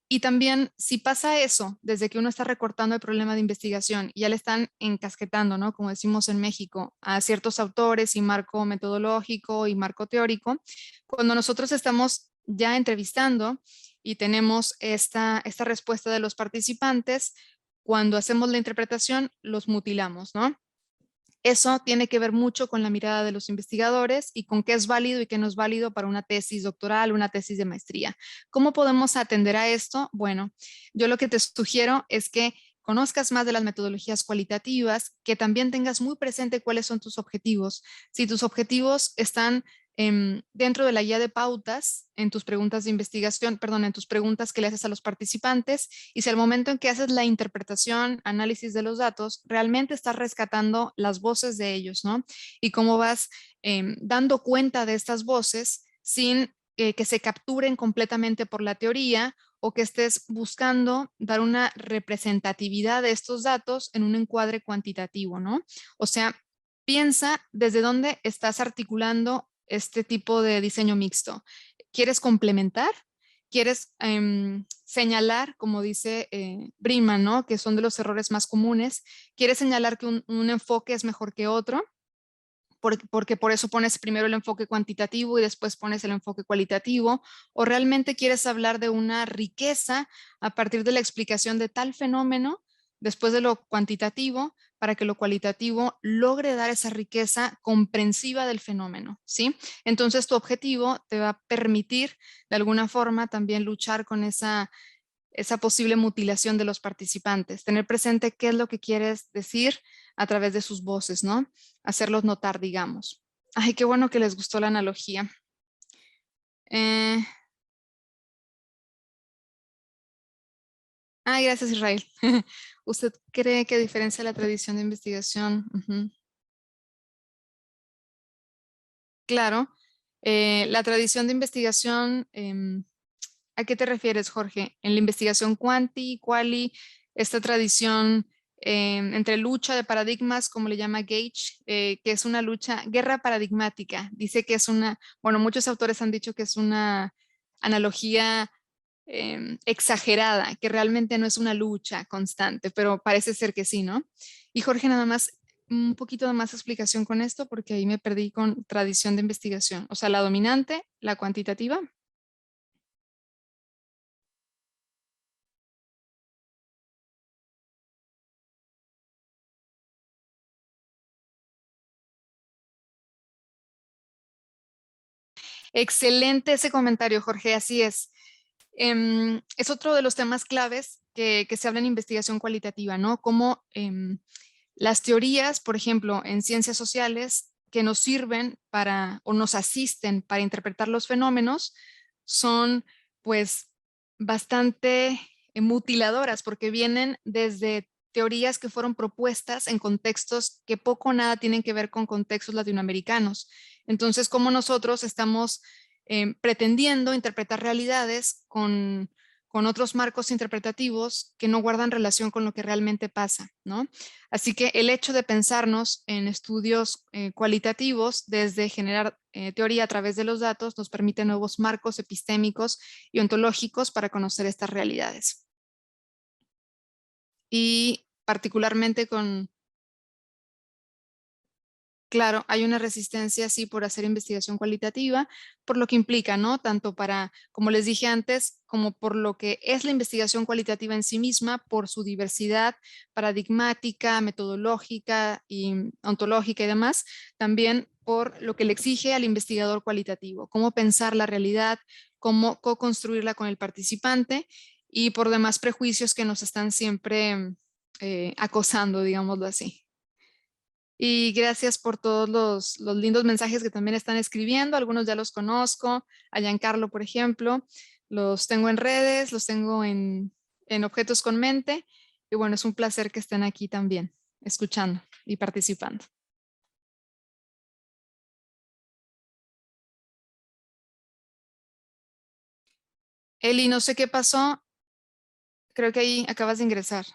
Y también si pasa eso, desde que uno está recortando el problema de investigación y ya le están encasquetando, ¿no? Como decimos en México, a ciertos autores y marco metodológico y marco teórico, cuando nosotros estamos ya entrevistando y tenemos esta respuesta de los participantes, cuando hacemos la interpretación, los mutilamos, ¿no? Eso tiene que ver mucho con la mirada de los investigadores y con qué es válido y qué no es válido para una tesis doctoral, una tesis de maestría. ¿Cómo podemos atender a esto? Bueno, yo lo que te sugiero es que conozcas más de las metodologías cualitativas, que también tengas muy presente cuáles son tus objetivos. Si tus objetivos están dentro de la guía de pautas, en tus preguntas de investigación, perdón, en tus preguntas que le haces a los participantes, y si al momento en que haces la interpretación, análisis de los datos, realmente estás rescatando las voces de ellos, ¿no? Y cómo vas dando cuenta de estas voces sin que se capturen completamente por la teoría, o que estés buscando dar una representatividad de estos datos en un encuadre cuantitativo, ¿no? O sea, piensa desde dónde estás articulando este tipo de diseño mixto. ¿Quieres complementar? ¿Quieres señalar, como dice Brinkman, ¿no? Que son de los errores más comunes? ¿Quieres señalar que un enfoque es mejor que otro? Porque por eso pones primero el enfoque cuantitativo y después pones el enfoque cualitativo, o realmente quieres hablar de una riqueza a partir de la explicación de tal fenómeno después de lo cuantitativo, para que lo cualitativo logre dar esa riqueza comprensiva del fenómeno, ¿sí? Entonces tu objetivo te va a permitir de alguna forma también luchar con esa posible mutilación de los participantes, tener presente qué es lo que quieres decir a través de sus voces, ¿no? Hacerlos notar, digamos. Ay, qué bueno que les gustó la analogía. Gracias, Israel. ¿Usted cree que diferencia la tradición de investigación? Claro. La tradición de investigación, ¿a qué te refieres, Jorge? En la investigación quanti, quali, esta tradición entre lucha de paradigmas, como le llama Gage, que es una guerra paradigmática. Dice que es bueno, muchos autores han dicho que es una analogía exagerada, que realmente no es una lucha constante, pero parece ser que sí, ¿no? Y Jorge, nada más, un poquito de más explicación con esto, porque ahí me perdí con tradición de investigación. O sea, la dominante, la cuantitativa. Excelente ese comentario, Jorge, así es. Es otro de los temas claves que se habla en investigación cualitativa, ¿no? Cómo las teorías, por ejemplo, en ciencias sociales, que nos sirven para o nos asisten para interpretar los fenómenos, son pues bastante mutiladoras, porque vienen desde teorías que fueron propuestas en contextos que poco o nada tienen que ver con contextos latinoamericanos. Entonces, como nosotros estamos pretendiendo interpretar realidades con otros marcos interpretativos que no guardan relación con lo que realmente pasa, ¿no? Así que el hecho de pensarnos en estudios cualitativos desde generar teoría a través de los datos nos permite nuevos marcos epistémicos y ontológicos para conocer estas realidades. Y particularmente claro, hay una resistencia, sí, por hacer investigación cualitativa, por lo que implica, ¿no? Tanto para, como les dije antes, como por lo que es la investigación cualitativa en sí misma, por su diversidad paradigmática, metodológica y ontológica y demás, también por lo que le exige al investigador cualitativo, cómo pensar la realidad, cómo co-construirla con el participante, y por demás prejuicios que nos están siempre acosando, digámoslo así. Y gracias por todos los lindos mensajes que también están escribiendo. Algunos ya los conozco. A Giancarlo, por ejemplo, los tengo en redes, los tengo en Objetos con Mente. Y bueno, es un placer que estén aquí también, escuchando y participando. Eli, no sé qué pasó. Creo que ahí acabas de ingresar.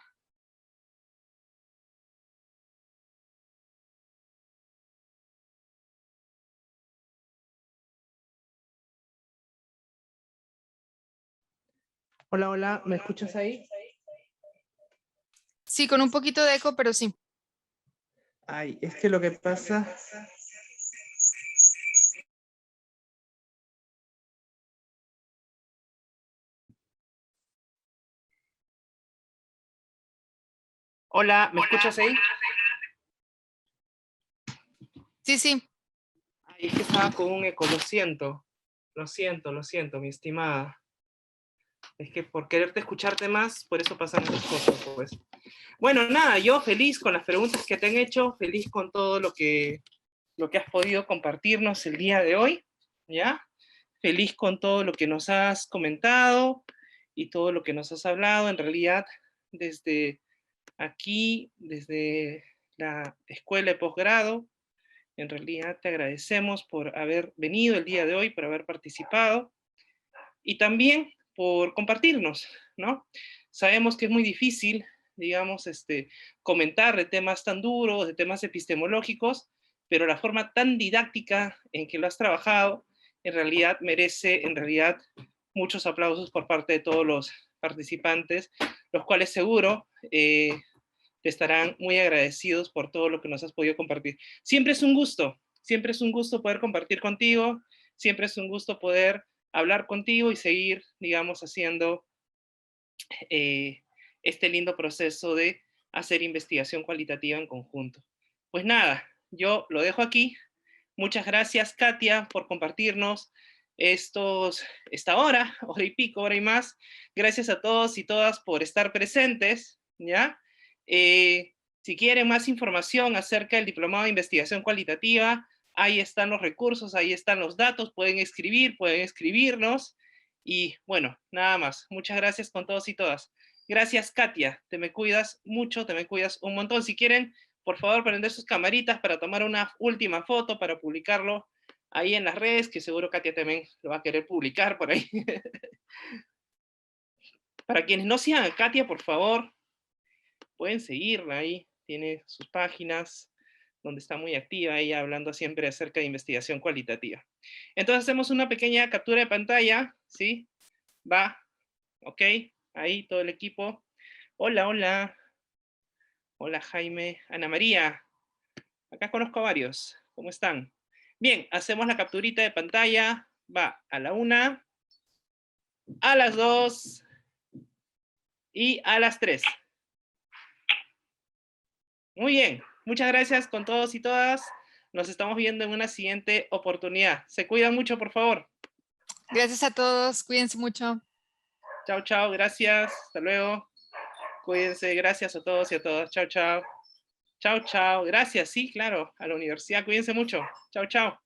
Hola, hola, ¿me escuchas ahí? Sí, con un poquito de eco, pero sí. Ay, es que lo que pasa... Hola, ¿me escuchas ahí? Sí, sí. Ay, es que estaba con un eco, lo siento, mi estimada. Es que por quererte escucharte más, por eso pasan estas cosas, pues. Bueno, nada, yo feliz con las preguntas que te han hecho, feliz con todo lo que has podido compartirnos el día de hoy. ¿ya? Feliz con todo lo que nos has comentado y todo lo que nos has hablado. En realidad, desde aquí, desde la escuela de posgrado, en realidad te agradecemos por haber venido el día de hoy, por haber participado y también por compartirnos, ¿no? Sabemos que es muy difícil, digamos, comentar de temas tan duros, de temas epistemológicos, pero la forma tan didáctica en que lo has trabajado, en realidad merece, muchos aplausos por parte de todos los participantes, los cuales seguro te estarán muy agradecidos por todo lo que nos has podido compartir. Siempre es un gusto poder compartir contigo, siempre es un gusto poder hablar contigo y seguir, digamos, haciendo este lindo proceso de hacer investigación cualitativa en conjunto. Pues nada, yo lo dejo aquí. Muchas gracias, Katia, por compartirnos esta hora y pico, hora y más. Gracias a todos y todas por estar presentes, ¿ya? Si quieren más información acerca del Diplomado de Investigación Cualitativa, ahí están los recursos, ahí están los datos, pueden escribir, pueden escribirnos. Y bueno, nada más. Muchas gracias con todos y todas. Gracias, Katia. Te me cuidas mucho, te me cuidas un montón. Si quieren, por favor, prender sus camaritas para tomar una última foto, para publicarlo ahí en las redes, que seguro Katia también lo va a querer publicar por ahí. Para quienes no sigan a Katia, por favor, pueden seguirla ahí. Tiene sus páginas donde está muy activa ella hablando siempre acerca de investigación cualitativa. Entonces hacemos una pequeña captura de pantalla, ¿sí? Va, ok, ahí todo el equipo. Hola, hola. Hola Jaime, Ana María. Acá conozco a varios. ¿Cómo están? Bien, hacemos la capturita de pantalla. Va a la 1, a las 2 y a las 3. Muy bien, muchas gracias con todos y todas. Nos estamos viendo en una siguiente oportunidad. Se cuidan mucho, por favor. Gracias a todos, cuídense mucho. Chao, chao, gracias. Hasta luego. Cuídense, gracias a todos y a todas. Chao, chao. Chao, chao. Gracias, sí, claro, a la universidad. Cuídense mucho. Chao, chao.